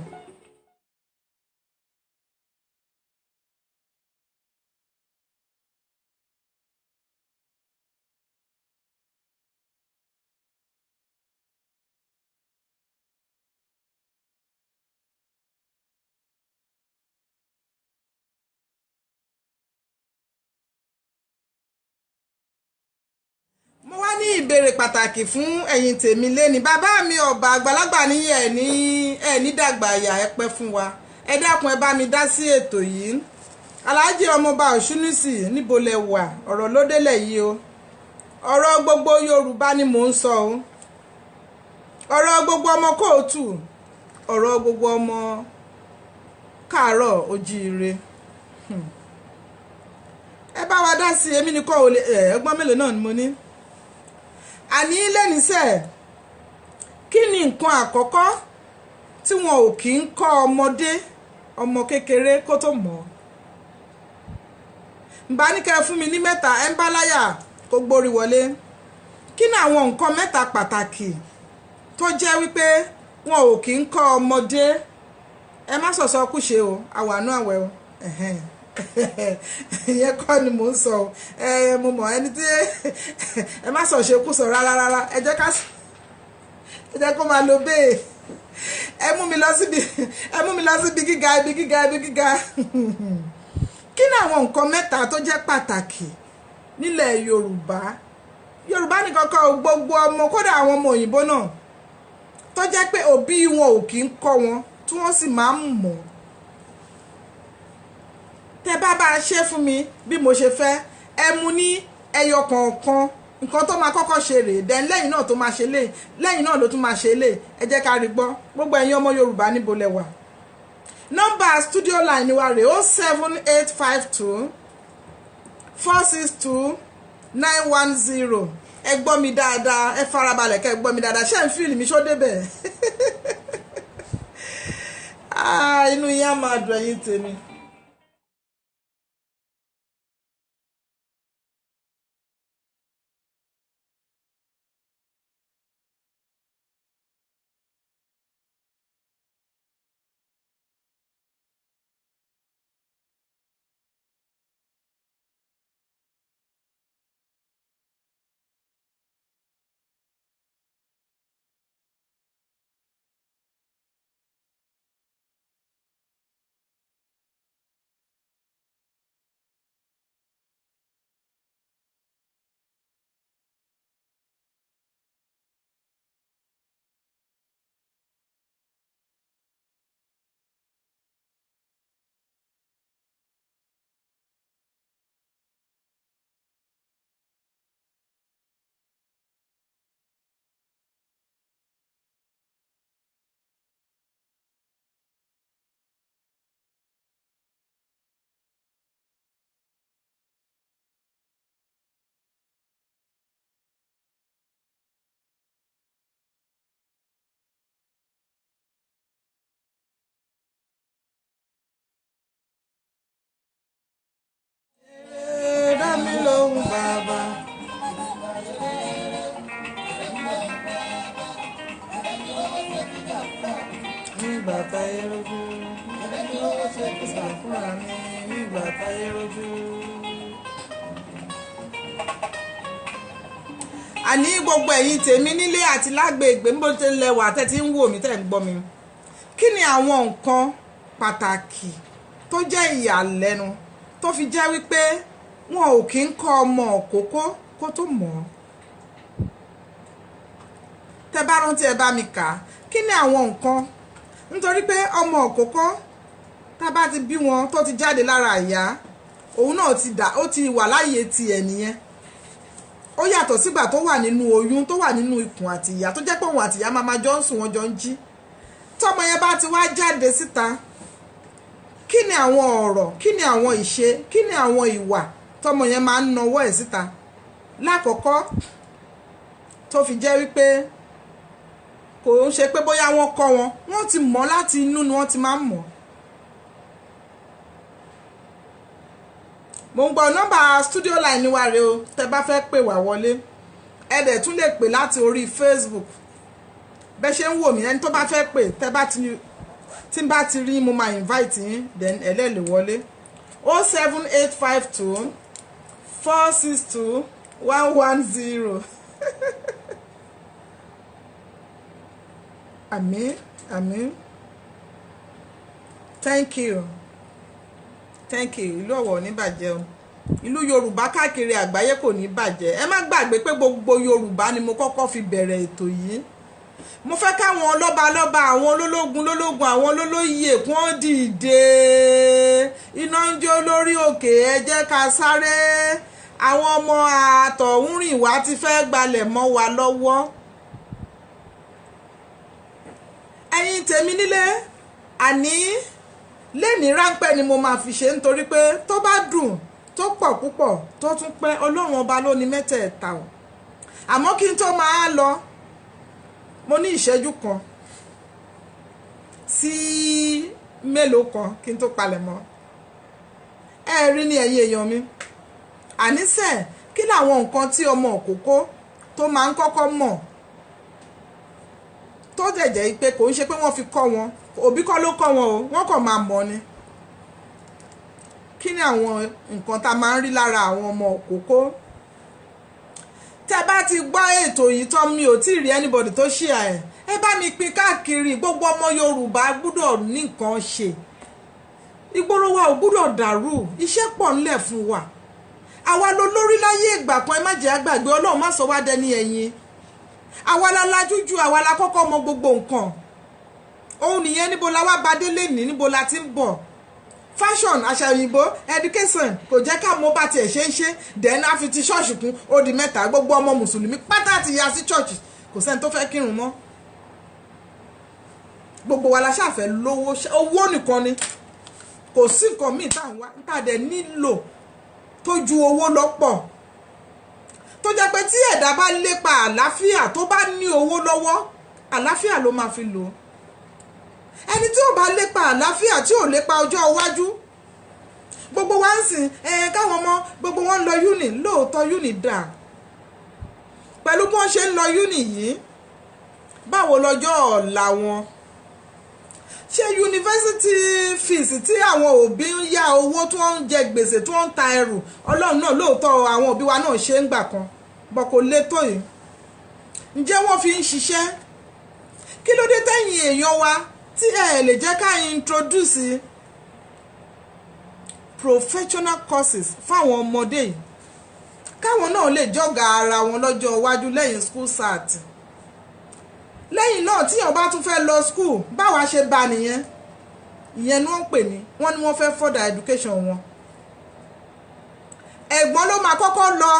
Mo wá ní ìbéèrè pàtàkì fún ẹ̀yin tèmi léni. Bàbá mi ọba àgbàlagbà ní ẹ̀ ní dàgbà àyà ẹ pẹ́ fún wa. Ẹ dákun ẹ bá mi dá sí ètò yìí. Alhaji Ọmọọba Òṣùnúsì níbo lẹ wà? Ọ̀rọ̀ ló délẹ̀ yìí o. Ọ̀rọ̀ gbogbo Yorùbá ni mò ń sọ o. Ọ̀rọ̀ gbogbo ọmọ kóòtù. Ọ̀rọ̀ gbogbo ọmọ káàárọ̀ ojíire. Ẹ bá wa dá sí, èmi nìkan ò lè ẹgbọ́n mélòó náà ni mo ní. Àní lẹ́nìísẹ̀, kí ni nǹkan àkọ́kọ́ tí wọn ò kí ń kọ́ ọmọdé, ọmọ kékeré kó tó mọ̀? Ǹbá ní kẹ́ fún mi ní mẹ́ta, ẹ ń bá láyà kó gborí wọlé. Kí ni àwọn nǹkan mẹ́ta pàtàkì tó jẹ́ wípé wọn ò kí ń kọ́ ọmọdé? Ẹ má sọ̀sọ́ kú ṣe o, àwànú àwẹ̀ o. Ìyẹn kọ́ ni mò ń sọ o. Mo mọ̀ ẹni tí ẹ má sọ̀ ṣe kú sọ rárá. Ẹ jẹ́ kó máa lo bẹ́ẹ̀. Ẹ mú mi lọ síbi gíga. Kí ni àwọn nǹkan mẹ́ta tó jẹ́ pàtàkì nílẹ̀ Yorùbá nìkan kọ́ gbogbo ọmọ, kódà àwọn ọmọ òyìnbó náà, tó jẹ́ pé òbí wọn ò kí ń kọ́ wọn tí wọ́n sì máa ń mọ̀. Tẹ bá ṣe fún mi bí mo ṣe fẹ́, ẹ mú ní ẹyọ kọ̀ọ̀kan. Nǹkan tó máa kọ́kọ́ ṣe rèé, then lẹ́yìn náà tó máa ṣe lé, lẹ́yìn náà ló tún máa ṣe lé. Ẹ jẹ́ ká rí gbọ́. Gbogbo ẹ̀yin ọmọ Yorùbá níbo lẹ wà? Nọ́mbà studio line wa rèé 07852 462 910. Ẹ gbọ́ mi dáadáa, ẹ farabalẹ̀ kẹ́ ẹ gbọ́ mi dáadáa. Ṣé ń fíìlì mi ṣó débẹ̀? Inú yín á máa dùn ẹ̀yin tèmi. nígbà táyé rojú ẹni ó ṣe kìsà fúnra mi nígbà táyé rojú. àní gbogbo ẹ̀yin tèmi nílé àti lágbègbè ń bó tẹ́ lẹ́wà tẹ́ ti ń wò mí tẹ́ ń gbọ́ mi, kí ni àwọn nǹkan pàtàkì tó jẹ́ ìyàlẹ́nu tó fi jẹ́ wípé wọn ò kí ń kọ́ ọmọ òkókó kó tó mọ̀ ọ́? tẹ́ bá rántí ẹ bá mi kà á, kí ni àwọn nǹkan? nítorí pé ọmọ òkókó tá bá ti bí wọn tó ti jáde lára ìyá, òun náà ó ti wà láyé tiẹ̀ nìyẹn. ó yàtọ̀ sígbà tó wà nínú oyún, tó wà nínú ikùn àti ìyá, tó jẹ́ pé òun àti ìyá máa jọ ń sùn, wọn jọ ń jí. tọ́mọ yẹn bá ti wá jáde síta, kí ni àwọn ọ̀rọ̀, kí ni àwọn ìṣe, kí ni àwọn ìwà tọmọ yẹn máa ń nawọ́ ẹ̀ síta lákọ̀ọ́kọ́ tó fi jẹ́ wípé kò ń ṣe pé bóyá wọ́n kọ́ wọn, wọ́n ti mọ̀ láti inú ni wọ́n ti máa ń mọ̀. mo ń gbọ́ nọ́mbà studio line wa rèé o, tẹ́ bá fẹ́ pè wá wọlé ẹ dẹ̀ tún lè pè láti orí Facebook bẹ́ ṣe ń wò mí, ẹni tó bá fẹ́ pè tẹ́ bá tí n bá ti rí mo máa invite yín then ẹ lè wọlé 07852 462 110. Àmín, àmín. Thank you. Thank you. Ìlú Ọ̀wọ̀ ò ní bàjẹ́ o. Ìlú Yorùbá káàkiri àgbáyé kò ní bàjẹ́. Ẹ má gbàgbé pé gbogbo Yorùbá ni mo kọ́kọ́ fi bẹ̀rẹ̀ ètò yìí. Mo fẹ́ káwọn lọ́balọ́ba, àwọn olólógun, àwọn olólóyè kún ó dìde. Iná ń jó lórí òkè, ẹ jẹ́ ká sáré. Àwọn ọmọ àtọ̀húnrìnwá ti fẹ́ gbalẹ̀ mọ́ wa lọ́wọ́. Ẹ̀yin tèmi nílé, àní lẹ́ni ráńpẹ́ ni mo máa fi ṣe nítorí pé tó bá dùn tó pọ̀ púpọ̀ tó tún pẹ́ Ọlọ́run ọba ló ní mẹ́tẹ̀ẹ̀ta o. Àmọ́ kí n tó máa lọ, mo ní ìṣẹ́jú kan sí mélòó kan kí n tó palẹ̀ mọ́. Ẹ rí ní ẹ̀yin èèyàn mi, àníṣe kí làwọn nǹkan tí ọmọ òkókó tó máa ń kọ́kọ́ mọ̀ tó jẹ̀jẹ̀ pé kò ń ṣe pé wọ́n fi kọ́ wọn, òbí kọ́ ló kọ́ wọn o, wọ́n kàn máa mọ̀ ni. Kí ni àwọn nǹkan tá a máa ń rí lára àwọn ọmọ òkókó? Tẹ́ bá ti gbọ́ ètò yìí tán, mi ò tí ì rí anybody tó share ẹ̀, ẹ bá mi pín káàkiri. Gbogbo ọmọ Yorùbá gbúdọ̀ ní nǹkan ṣe. Ìgboro wa ò gbúdọ̀ dàrú, iṣẹ́ pọ̀ ńlẹ̀ fún wa. Àwa ló lórí láyé ìgbà kan, ẹ má jẹ́ àgbàgbé, Ọlọ́run má sọ wá dẹni ẹ̀yìn. Àwa la lajú jù, àwa la kọ́kọ́ mọ gbogbo nǹkan. Òun nìyẹn, níbo la wá bá dé lénìí, níbo la ti ń bọ̀. Fashion, àṣà òyìnbó, education kò jẹ́ ká mọ̀ bá tiẹ̀ ṣe ń ṣe. Then a fi ti ṣọ́ọ̀ṣì kún, ó di mẹ́ta. Gbogbo ọmọ mùsùlùmí pátá ti ya sí ṣọ́ọ̀ṣì, kò sẹ́ni tó fẹ́ kírun mọ́. Gbogbo wa la ṣàfẹ́ lówó, owó nìkan ni, kò sí nǹkan míì tá à ń wá, tá a dẹ̀ nílò tó ju owó lọ́pọ̀. Tó jẹ́ pé tí ẹ̀dá bá lépa àlàáfíà, tó bá ní owó lọ́wọ́, àlàáfíà ló máa fi lò. Ẹni tí ò bá lépa àlàáfíà, tí ò lépa ọjọ́ iwájú, gbogbo wa ń sìn káwọn ọmọ gbogbo wọn lọ uni. Lóòótọ́ uni dà, pẹ̀lú bí wọ́n ṣe ń lọ uni yìí, báwo lọ́jọ́ ọ̀la wọn? Ṣé yunifásitì fees tí àwọn òbí ń yá owó tí wọ́n ń jẹ gbèsè tí wọ́n ń ta ẹrù, Ọlọ́run náà lóòótọ́ àwọn òbí wa náà ṣe ń gbà kan, bọ́ kò lè tó yìí. Ǹjẹ́ wọ́n fi ń ṣiṣẹ́? Kí ló dé tẹ́yìn èèyàn wa tí ẹ lè jẹ́ ká introduce professional courses fáwọn ọmọdé yìí, káwọn náà lè jọ́gà ara wọn lọ́jọ́ iwájú lẹ́yìn school start. Lẹ́yìn náà tí ó bá tún fẹ́ lọ school, báwa ṣe bá nìyẹn, ìyẹn ni wọ́n pè ní, wọ́n ní wọ́n fẹ́ further education wọn. Ẹ̀gbọ́n ló máa kọ́kọ́ lọ,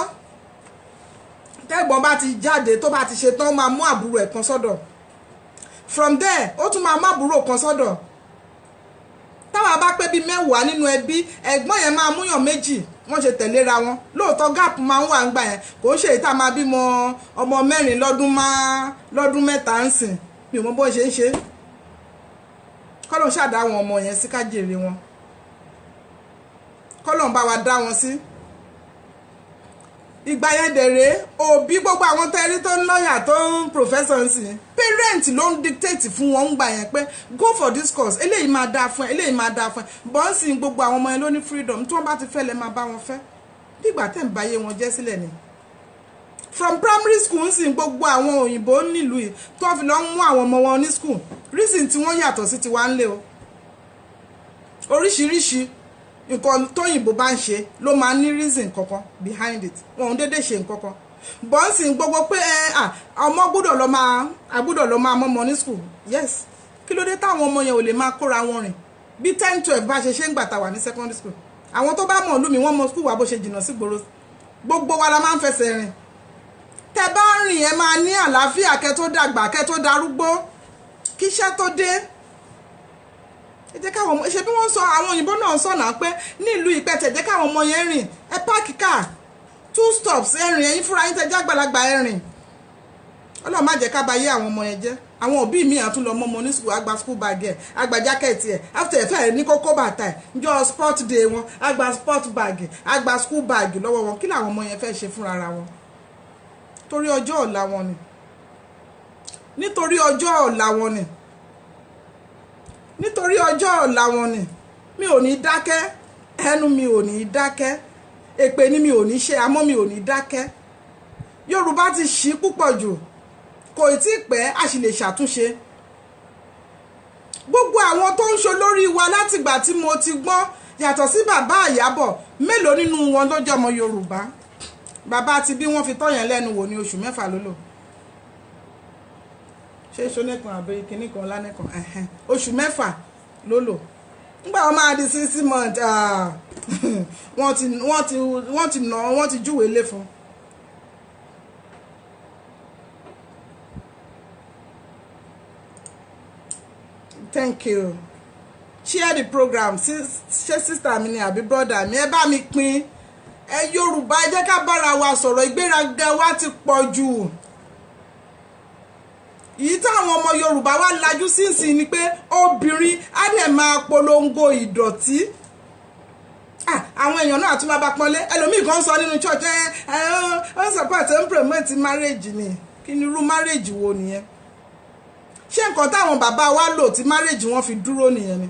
tẹ́gbọ́n bá ti jáde tó bá ti ṣe tán, máa mú àbúrò ẹ̀ kan sọ́dọ̀. From there ó tún máa mú àbúrò kan sọ́dọ̀. Táwa bá pé bí 10 nínú ẹbí, ẹ̀gbọ́n yẹn máa múyàn 2, wọ́n ṣe tẹ̀léra wọn. Lóòótọ́ gap máa ń wà ń gbà yẹn, kò ń ṣe ìta máa bímọ ọmọ 4 lọ́dún 3 ń sìn, mi ò mọ bó ṣe ń ṣe. Kọ́lọ́n ṣàdá àwọn ọmọ yẹn sí kájèrè wọn, kọ́lọ́n bá wa dá wọn sí. Ìgbà yẹn dẹ̀rẹ́ òbí gbogbo àwọn tẹ́rí tó ń lọ́yà tó ń professor ń sìn, parent ló ń dictate fún wọn ń gbà yẹn pé go for this course, eléyìí máa dáa fún ẹ, eléyìí máa dáa fún ẹ. Bọ́n sì gbogbo àwọn ọmọ yẹn ló ní freedom, tí wọ́n bá ti fẹ́ lẹ́ máa bá wọn fẹ́. Bí ìgbà tẹ̀ ń bá yé wọn jẹ́ sílẹ̀ ni. From primary school ń sìn gbogbo àwọn òyìnbó nílùú yìí tó fi lọ ń mú àwọn ọmọ wọn ní school, reason tí wọ́n yàtọ̀ sí tiwa ń lé o. Oríṣiríṣi nǹkan tóyìnbó bá ń ṣe ló máa ní reason kankan behind it, wọn ò dédé ṣe nǹkan kan. Bọ́ǹsì gbogbo pé ọmọ gbọ́dọ̀ lọ máa mọ́mọ ní school, yes. Kí ló dé táwọn ọmọ yẹn ò lè máa kóra wọn rìn bí 10-12 bá ṣe ń gbà tá wà ní secondary school? Àwọn tó bá mọ̀ ìlú mi, wọ́n mọ school wa bó ṣe jìnnà sí gbòòrò. Gbogbo wa la máa ń fẹsẹ̀ rìn. Tẹ́ bá rìn ẹ máa ní àlàáfíà kẹ́ tó dàgbà, kẹ́ tó darúgbó, kíṣẹ́ tó dé. ẹ jẹ́ káwọn ọmọ ṣe bí wọ́n sọ àwọn òyìnbó náà sọ náà pé nílùú ìpẹ́tẹ̀ jẹ́ káwọn ọmọ yẹn rìn ẹ páàkì káà 2 stops ẹ rìn ẹ̀yin fúnra yín tẹ́ jẹ́ àgbàlagbà ẹ rìn Ọlọ́run má jẹ́ ká ba yé àwọn ọmọ yẹn jẹ́ àwọn òbí mi àtún lọ mọ́ ọmọ ní school àgbà school bag ẹ̀ àgbà jákẹ́ẹ̀tì ẹ̀ after ẹ̀fẹ́ ní kókó bàtà ẹ̀ njọ́ sport day wọn àgbà sport bag àgbà school bag lọ́wọ́ wọn kí làwọn ọmọ yẹn fẹ́ ṣe fúnra ara wọn torí ọjọ́ ọ̀la wọn ni nítorí ọjọ́ ọ̀la wọn ni nítorí ọjọ́ ọ̀la wọn ni mi ò ní dákẹ́ ẹnu mi ò ní dákẹ́ èpè ni mi ò ní ṣe àmọ́ mi ò ní dákẹ́ Yorùbá ti ṣí púpọ̀ jù kò tí ì pẹ́ a sì lè ṣàtúnṣe gbogbo àwọn tó ń ṣe lórí wa látìgbà tí mo ti gbọ́n yàtọ̀ sí bàbá Ìyábọ̀ mélòó nínú wọn ló jẹ́ ọmọ Yorùbá bàbá ti bí wọ́n fi tọ́yàn lẹ́nu wò ní oṣù 6 ló lò ṣé ṣónẹ́kan àbí kínní kan lánẹ́kan oṣù 6 ló lò nígbà wọn máa di 6 months wọ́n ti júwèé lé fún. Thank you. Share the program. Ṣé sister mi ni àbí brother mi ẹ bá mi pín. Ẹ Yorùbá ẹ jẹ́ ká bára wa sọ̀rọ̀ ìgbéraga wa ti pọ̀ jù. Èyí táwọn ọmọ Yorùbá wa lajú sínsìn ni pé obìnrin á dẹ̀ máa polongo ìdọ̀tí. Àwọn èèyàn náà tún máa bá pọ́nlé. Ẹlòmíì kan sọ nínú church ó support and promote marriage ni. Kí ni irú marriage wo nìyẹn? Ṣé nǹkan táwọn bàbá wa lò tí marriage wọn fi dúró nìyẹn ni?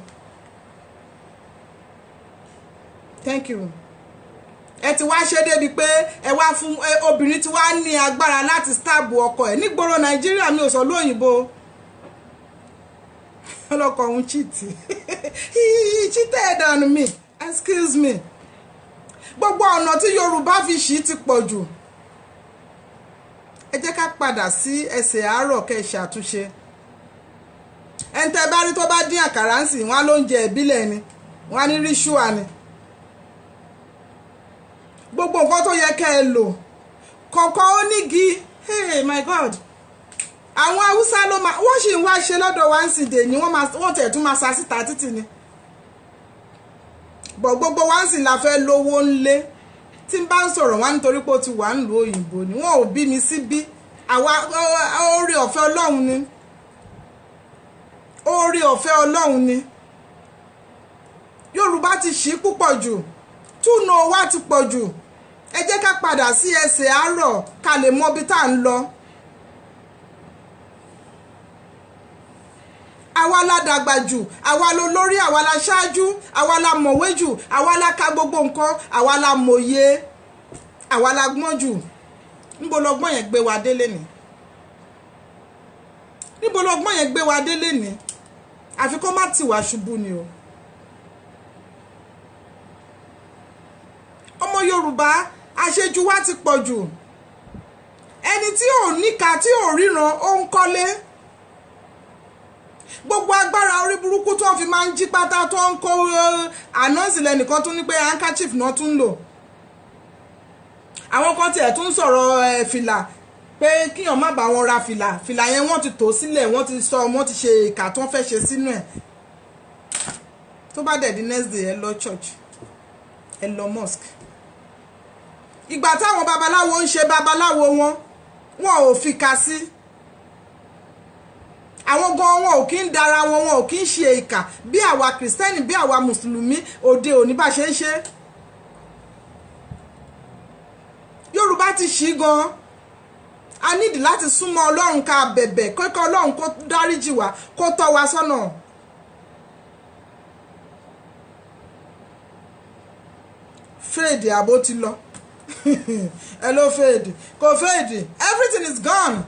Thank you. Ẹ ti wá ṣe débi pé ẹ wá fún obìnrin tí wá ní agbára láti stab ọkọ ẹ̀ nígboro Nàìjíríà mi ò sọ lóyìnbó. Ọlọ́kọ òun cheat. He cheated on me. Excuse me. Gbogbo ọ̀nà tí Yorùbá fi ṣí ti pọ̀ jù. Ẹ jẹ́ ká padà sí ẹsẹ̀ àárọ̀ kẹ́ ṣàtúnṣe. Ẹni tẹ́ bá rí tó bá dín àkàrà ń sìn wọ́n ló ń jẹ ìbílẹ̀ ni wọ́n á ní ríṣùà ni gbogbo nǹkan tó yẹ kẹ́ ẹ lò kọ̀ọ̀kan ó nígi hey my God àwọn Haúsá ló máa wọ́n sì ń wá ṣe lọ́dọ̀ wa ń sìn dè ní wọ́n tẹ̀ tún máa sa síta títì ni bọ̀ gbogbo wa ń sìn la fẹ́ lówó ńlé tí n bá ń sọ̀rọ̀ wá nítorí pé ó ti wà nílùú òyìnbó ni wọn ò bí mi síbí àwa oore ọ̀fẹ́ Ọlọ́run ni oore ọ̀fẹ́ Ọlọ́run ni Yorùbá ti ṣí púpọ̀ jù túnú wa ti pọ̀ jù ẹ jẹ́ ká padà sí ẹsẹ̀ àárọ̀ ká lè mọ bí tá à ń lọ àwa la dàgbà jù àwa ló lórí àwa la ṣáájú àwa la mọ̀wé jù àwa la ka gbogbo nǹkan àwa la mọ̀ye àwa la gbọ́n jù níbo lọ́gbọ́n yẹn gbé wa délé ni níbo lọ́gbọ́n yẹn gbé wa délé ni àfi kó má tì wá ṣubú ni o ọmọ Yorùbá àṣejù wa ti pọ̀ jù ẹni tí ò níka tí ò ríran ó ń kọ́lé gbogbo agbára orí burúkú tó fi máa ń jí pátá tó ń kó ànánsì lẹ́nìkan tún ní pé handkerchief náà tún lò àwọn kan tiẹ̀ tún sọ̀rọ̀ fìlà pé kíyàn má bá wọn ra fìlà yẹn wọ́n ti tò sílẹ̀ wọ́n ti sọ wọ́n ti ṣe ìkà tó ń fẹ́ ṣe sínú ẹ̀ tó bá dẹ̀ di next day ẹ lọ church ẹ lọ mosque ìgbà táwọn babaláwo ń ṣe babaláwo wọn ò fi kà sí àwọn gan wọn ò kí ń dara wọn ò kí ń ṣe ìkà bí àwa kìrìsìtẹ́nì bí àwa mùsùlùmí òde òní bá ṣe ń ṣe Yorùbá ti ṣí gan a nídìí láti súnmọ́ Ọlọ́run ká bẹ̀bẹ̀ kọ́kọ́ Ọlọ́run kó dáríjì wá kó tọ́ wa sọ́nà fèdè àbó ti lọ hello fèdè kò fèdè everything is gone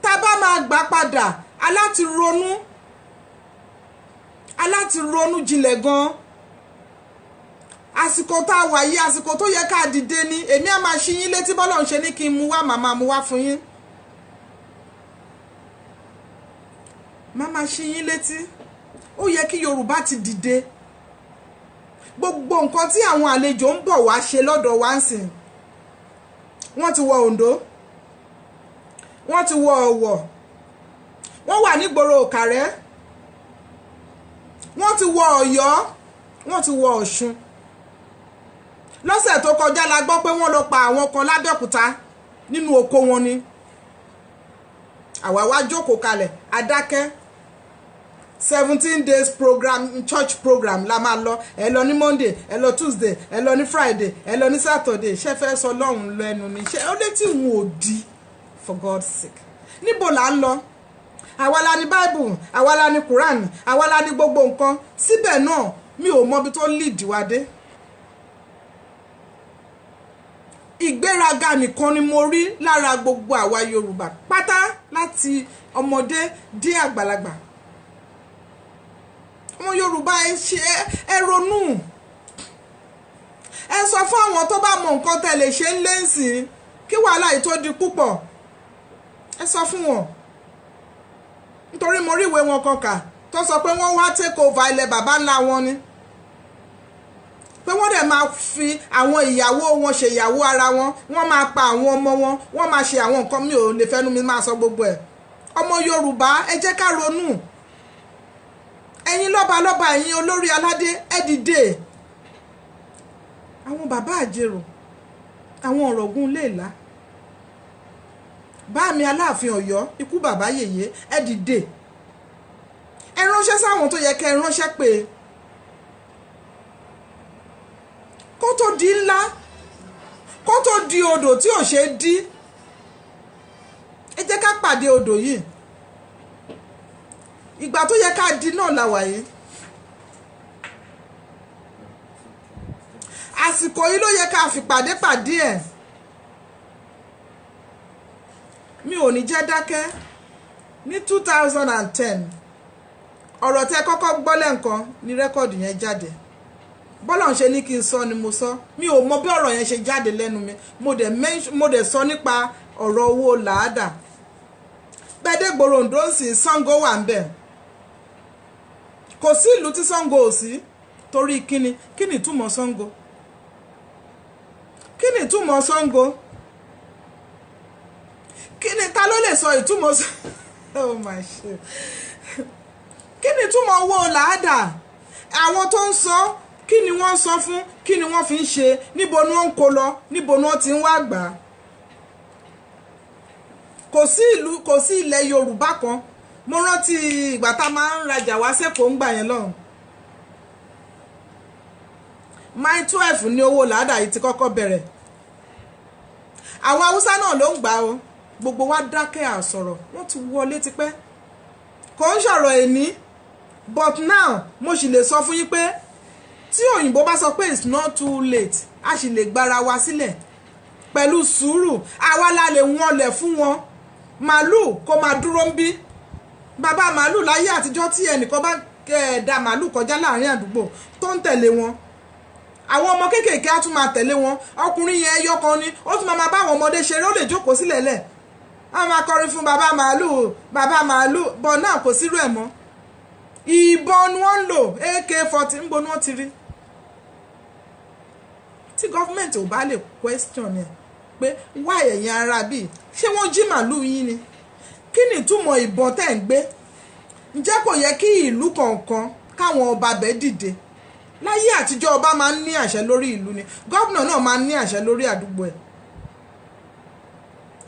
tá bá máa gbà padà aláti ronú jinlẹ̀ gan àsìkò tá a wà yìí àsìkò tó yẹ ká dìde ni èmi á máa ṣí yín létí bọ́lọ̀ ń ṣe ní kí n mú wá màmá mú wá fún yín má máa ṣí yín létí ó yẹ kí Yorùbá ti dìde gbogbo nǹkan tí àwọn àlejò ń bọ̀ wá ṣe lọ́dọ̀ wa ń sìn wọ́n ti wọ Oǹdó wọ́n ti wọ Ọ̀wọ̀ wọ́n wà nígboro Òkàrẹ́ wọ́n ti wọ Ọ̀yọ́, wọ́n ti wọ Ọ̀ṣun. Lọ́sẹ̀ tó kọjá la gbọ́ pé wọ́n lọ pa àwọn kan l'Abẹ́òkúta nínú oko wọn ni. Àwa wá jókòó kalẹ̀ adákẹ́. 17 days program, church program la máa lọ. Ẹ lọ ní Monday, ẹ lọ Tuesday, ẹ lọ ní Friday, ẹ lọ ní Saturday. Ṣé fẹ́ sọ lọ́hùn lẹ́nu ni? Ṣé ó dé tí wọn ò di, for God's sake? Níbo là ń lọ? Àwa la ní Bible, àwa la ní Quran, àwa la ní gbogbo nǹkan. Síbẹ̀ náà mi ò mọ ibi tó lead wa dé. Ìgbéraga nìkan ni mo rí lára gbogbo àwa Yorùbá pátá, láti ọmọdé dé àgbàlagbà. Ọmọ Yorùbá ẹ ronú. Ẹ sọ fún àwọn tó bá mọ nǹkan tẹ́ ṣe ń lẹ́sìn kí wàhálà yìí tó di púpọ̀. Ẹ sọ fún wọn. Nítorí mo rí ìwé wọn kan kà tó sọ pé wọ́n wá take over ilẹ̀ bàbá ńlá wọn ni. Pé wọ́n dẹ̀ máa fi àwọn ìyàwó wọn ṣe ìyàwó ara wọn, wọ́n máa pa àwọn ọmọ wọn, wọ́n máa ṣe àwọn nǹkan, mi ò lè fẹ́nu mi máa sọ gbogbo ẹ̀. Ọmọ Yorùbá ẹ jẹ́ ká ronú. Ẹ̀yin lọ́balọ́ba, ẹ̀yin olórí aládé, ẹ dìde. Àwọn bàbá àjèrò, àwọn Ọ̀ràngún Léèlá, bá mi Aláàfin Ọ̀yọ́, ikú bàbá yèyé, ẹ dìde. Ẹ ránṣẹ́ sáwọn tó yẹ kẹ́ ẹ ránṣẹ́ pé kó tó di ńlá, kó tó di odò tí ò ṣe dí. Ẹ jẹ́ ká pàdé odò yìí. Ìgbà tó yẹ ká di náà la wà yìí. Àsìkò yìí ló yẹ ká fi pàdé ẹ̀. Mi ò ní jẹ́ dákẹ́. Ní 2010 ọ̀rọ̀ tẹ́ kọ́kọ́ gbọ́ lẹ́ǹkan ní rẹ́kọ̀dù yẹn jáde. Bọ́lá ń ṣe ní kí n sọ ni mo sọ. Mi ò mọ bí ọ̀rọ̀ yẹn ṣe jáde lẹ́nu mi. Mo dẹ̀ sọ nípa ọ̀rọ̀ owó làádà. Gbẹ̀dẹ̀ gbòròǹdó ń sìn, Ṣàngó wà ń bẹ̀. Kò sí ìlú tí Ṣàngó ò sí. Torí kíni ìtumọ̀ Ṣàngó? Kíni ìtumọ̀ Ṣàngó? Kíni ta ló lè sọ ìtumọ̀ oh my shit. Kíni ìtumọ̀ owó làádà? Àwọn tó ń sọ, kí ni wọ́n sọ fún, kí ni wọ́n fi ń ṣe, níbo ni wọ́n ń kó lọ, níbo ni wọ́n ti ń wá gbà. Kò sí ìlú, kò sí ilẹ̀ Yorùbá kan. Mo rántí ìgbà tá máa ń rajà wá sẹ́kọ̀ọ́ ń gbà yẹn lọ́hùn. Mile 12 ní owó làádà yìí ti kọ́kọ́ bẹ̀rẹ̀. Àwọn Haúsá náà ló ń gbà o. Gbogbo wa dákẹ́ àsọ̀rọ̀, wọ́n ti wọlé tipẹ́. Kò ń sọ̀rọ̀ ẹni, but now mo sì lè sọ fún yín pé tí òyìnbó bá sọ pé it's not too late, a sì lè gbára wa sílẹ̀ pẹ̀lú sùúrù. Àwa la lè wọnlẹ̀ fún wọn. Màálù kó máa dúró ń bí. Bàbá màálù láyé àtijọ́ tí ẹnìkan bá da màálù kọjá láàrin àdúgbò tó ń tẹ̀lé wọn, àwọn ọmọ kéékèèké á tún máa tẹ̀lé wọn. Ọkùnrin yẹn ẹyọ kan ni, ó tún máa bá àwọn ọmọdé ṣeré, ó lè jókòó sílẹ̀ lẹ̀. A máa kọrin fún bàbá màálù, bọ̀ náà kò sírú ẹ̀ mọ́. Ìbọn ni wọ́n ń lò, AK-40 ń bo ni wọ́n ti rí. Tí gọ́fìmẹ̀ntì ò bá lè question ẹ̀ pé wá ẹ̀yin ara bíi ṣé wọ́n jí màálù yín ni? Kí ni ìtumọ̀ ìbọn tẹ́ ń gbé? Ǹjẹ́ kò yẹ kí ìlú kọ̀ọ̀kan káwọn ọba bẹ̀ dìde? Láyé àtijọ́ ọba máa ń ní àṣẹ lórí ìlú ni, gómìnà náà máa ń ní àṣẹ lórí àdúgbò ẹ̀.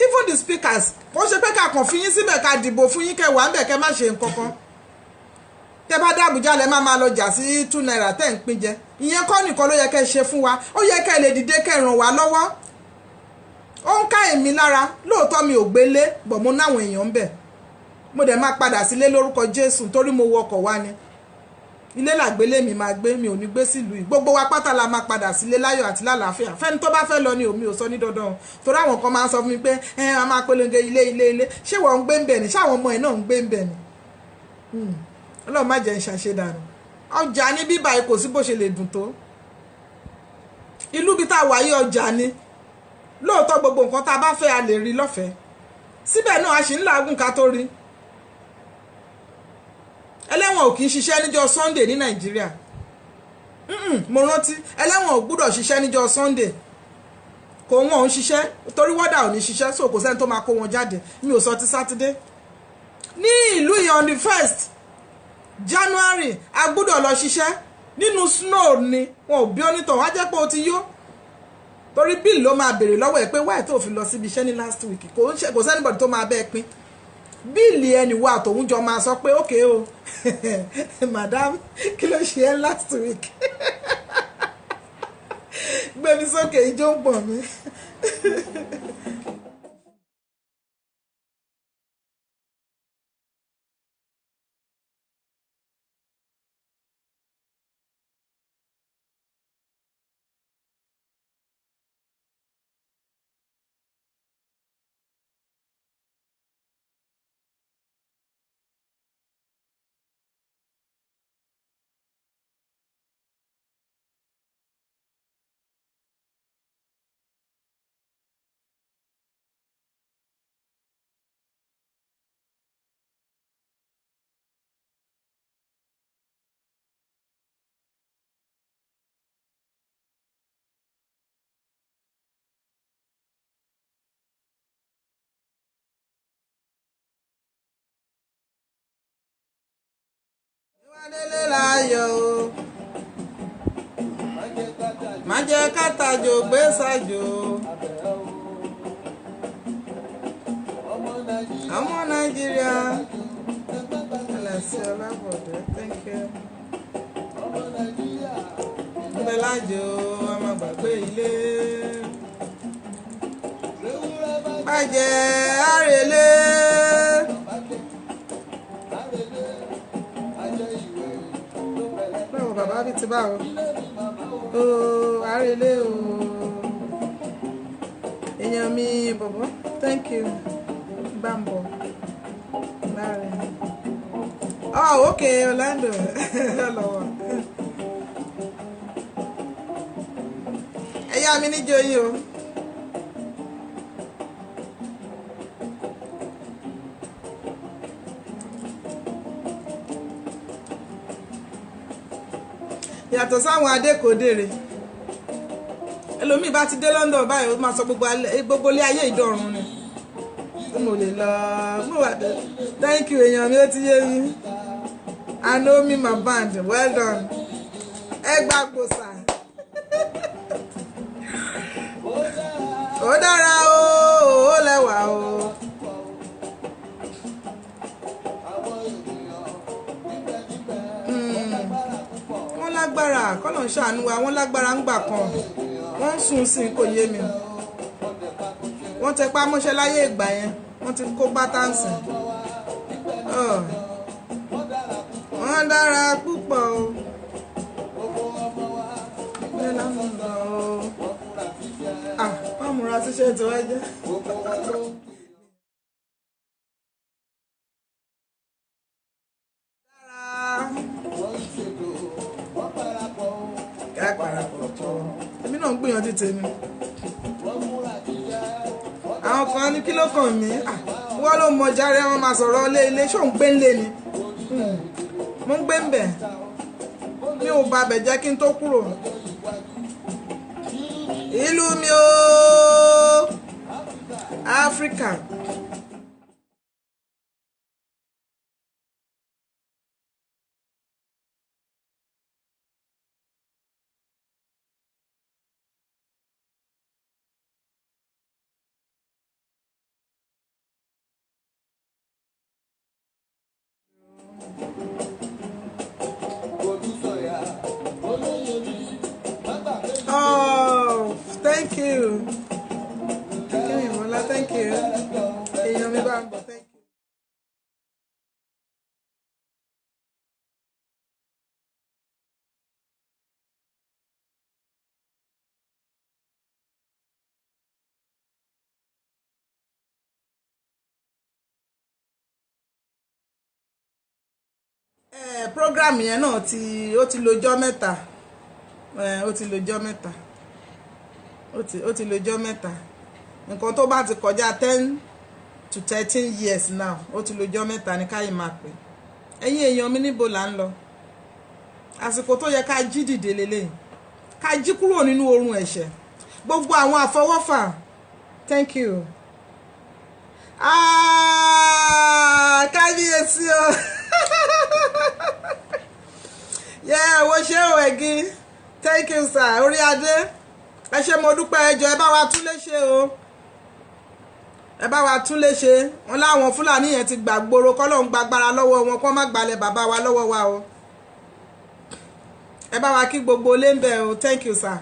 Even the speakers, kò ṣe pé ká kàn fi yín síbẹ̀ ká dìbò fún yín kẹ́ wà ń bẹ̀ kẹ́ má ṣe nǹkan kan. Tẹ́ bá dé Àbújá lẹ máa lọ jà sí 2 naira tẹ́ ń pín jẹ. Ìyẹn kọ́ nìkan ló yẹ kẹ́ ṣe fún wa. Ó yẹ kẹ́ lè dìde kẹ́ ràn wá lọ́wọ́. Ó ń ká èmi lára. Lóòótọ́ mi ò gbélé, bọ̀ mo náwọn èèyàn ń bẹ̀. Mo dẹ̀ máa padà sílé lórúkọ Jésù torí mo wọkọ̀ wá ni. Ilé làgbélé mi máa gbé, mi ò ní gbé sílùú yìí. Gbogbo wa pátá la máa padà sílé láyọ̀ àti lálàáfíà. Fẹ́ni tó bá fẹ́ lọ ni omi ò sọ ní dandan. Torí àwọn kan máa ń sọ fún mi pé a máa polongo ilé. Ṣé wọ́n ń gbé ń bẹ̀ ni? Ṣé àwọn ọmọ ẹ̀ náà ń gbé ń bẹ̀ ni? Ọlọ́run má jẹ́ ń ṣàṣedànù. Ọjà ní bíbá kò sí bó ṣe lè dùn tó. Ìlú bí tá a wáyé ọjà ni. Lóòótọ́ gbogbo nǹkan tá a bá fẹ́ a lè rí lọ́fẹ̀ẹ́. Síbẹ̀ náà a sì ń làágùn ká tó rí. Ẹlẹ́wọ̀n ò kì í ṣiṣẹ́ níjọ́ Sunday ní Nàìjíríà. Mo rántí ẹlẹ́wọ̀n ò gbúdọ̀ ṣiṣẹ́ níjọ́ Sunday. Kò wọ́n ń ṣiṣẹ́ torí wọ́dà ò ní ṣiṣẹ́, so kò sẹ́ni tó máa kó wọn jáde. Mi ò sọ ti Saturday. Ní ìlú yìí on the 1st January a gbọ́dọ̀ lọ ṣiṣẹ́ nínú snow ni wọn ò bí onítọ̀ wá jẹ́ pé o ti yó torí bill ló máa béèrè lọ́wọ́ ẹ̀ pé wáyé tó fi lọ síbi iṣẹ́ ní last week kò sẹ́nibọ̀dì tó máa bẹ́ẹ̀ pín bíìlì ẹni wà tòun jọ máa sọ pé ókè o madam kí ló ṣe ẹ́ last week gbé mi sókè ijó ń pọ̀ mí. Délé láyọ̀ o má jẹ́ kátàjò gbé sàjò ọmọ Nàìjíríà ẹlẹ́sìn ọlábọ̀dé thank you ọbẹ̀ lájò ọmọ gbàgbé ilé bàjẹ́ àrèlé. Bàbá bí ti bá o àrèlé o èèyàn mi bọ̀bọ̀ thank you bambo láàrin okay Orlando lọ́wọ́ ẹ̀yà mi níjó yìí o. Yàtọ̀ sáwọn adékòdèrè ẹlòmíì bá ti dé London báyìí ó máa sọ gbogbo ilé ayé ìdọ̀rùn ni tí mo lè lọ thank you èèyàn mi ó ti yé mi I know me my band well done ẹ gbà gbòsà ó dára ó lẹ́wà o. Lágbára kọ́nà ṣàánú wa wọ́n lágbára ń gbà kan wọ́n ń sùn sí kò yé mi wọ́n tẹ pa mọ́ṣẹ́ láyé ìgbà yẹn wọ́n ti kó pátánsì wọ́n dára púpọ̀ o wọ́n múra síṣẹ́ tí wọ́n jẹ́. Èmi náà ń gbìyànjú tèmi àwọn kan ní kí ló kàn mí wọ́n ló mọ járe wọn máa sọ̀rọ̀ ilé ṣó ń gbé ńlé ni mo ń gbé ń bẹ̀ mi ò bà bẹ̀ jẹ́ kí n tó kúrò ìlú mi o Áfíríkà. Oh, thank you. Thank you. Èèyàn mi bá ń bọ̀, thank you. Program yẹn náà ó ti lọ́jọ́ mẹ́ta. Ó ti lọ́jọ́ mẹ́ta. Ó ti lọ́jọ́ mẹ́ta. Nǹkan tó bá ti kọjá 10 to 13 years now ó ti lọ́jọ́ mẹ́ta ní káyì máa pè. Ẹ̀yin èèyàn mi níbo là ń lọ? Àsìkò tó yẹ ká jí dìde lélẹ́yìn. Ká jí kúrò nínú oorun ẹ̀ṣẹ̀. Gbogbo àwọn àfọwọ́fà. Thank you. Kábíyèsí o. thank you sir orí adé ẹ ṣé mo dúpẹ́ ẹjọ́ ẹ bá wa tún léṣe o ẹ bá wa tún léṣe wọn láwọn fúlàní yẹn ti gbàgbóró kọ́lọ́hún gbàgbára lọ́wọ́ wọn kó má gbalẹ̀ bàbá wa lọ́wọ́ wa o ẹ bá wa kí gbogbo ilé ń bẹ o thank you sir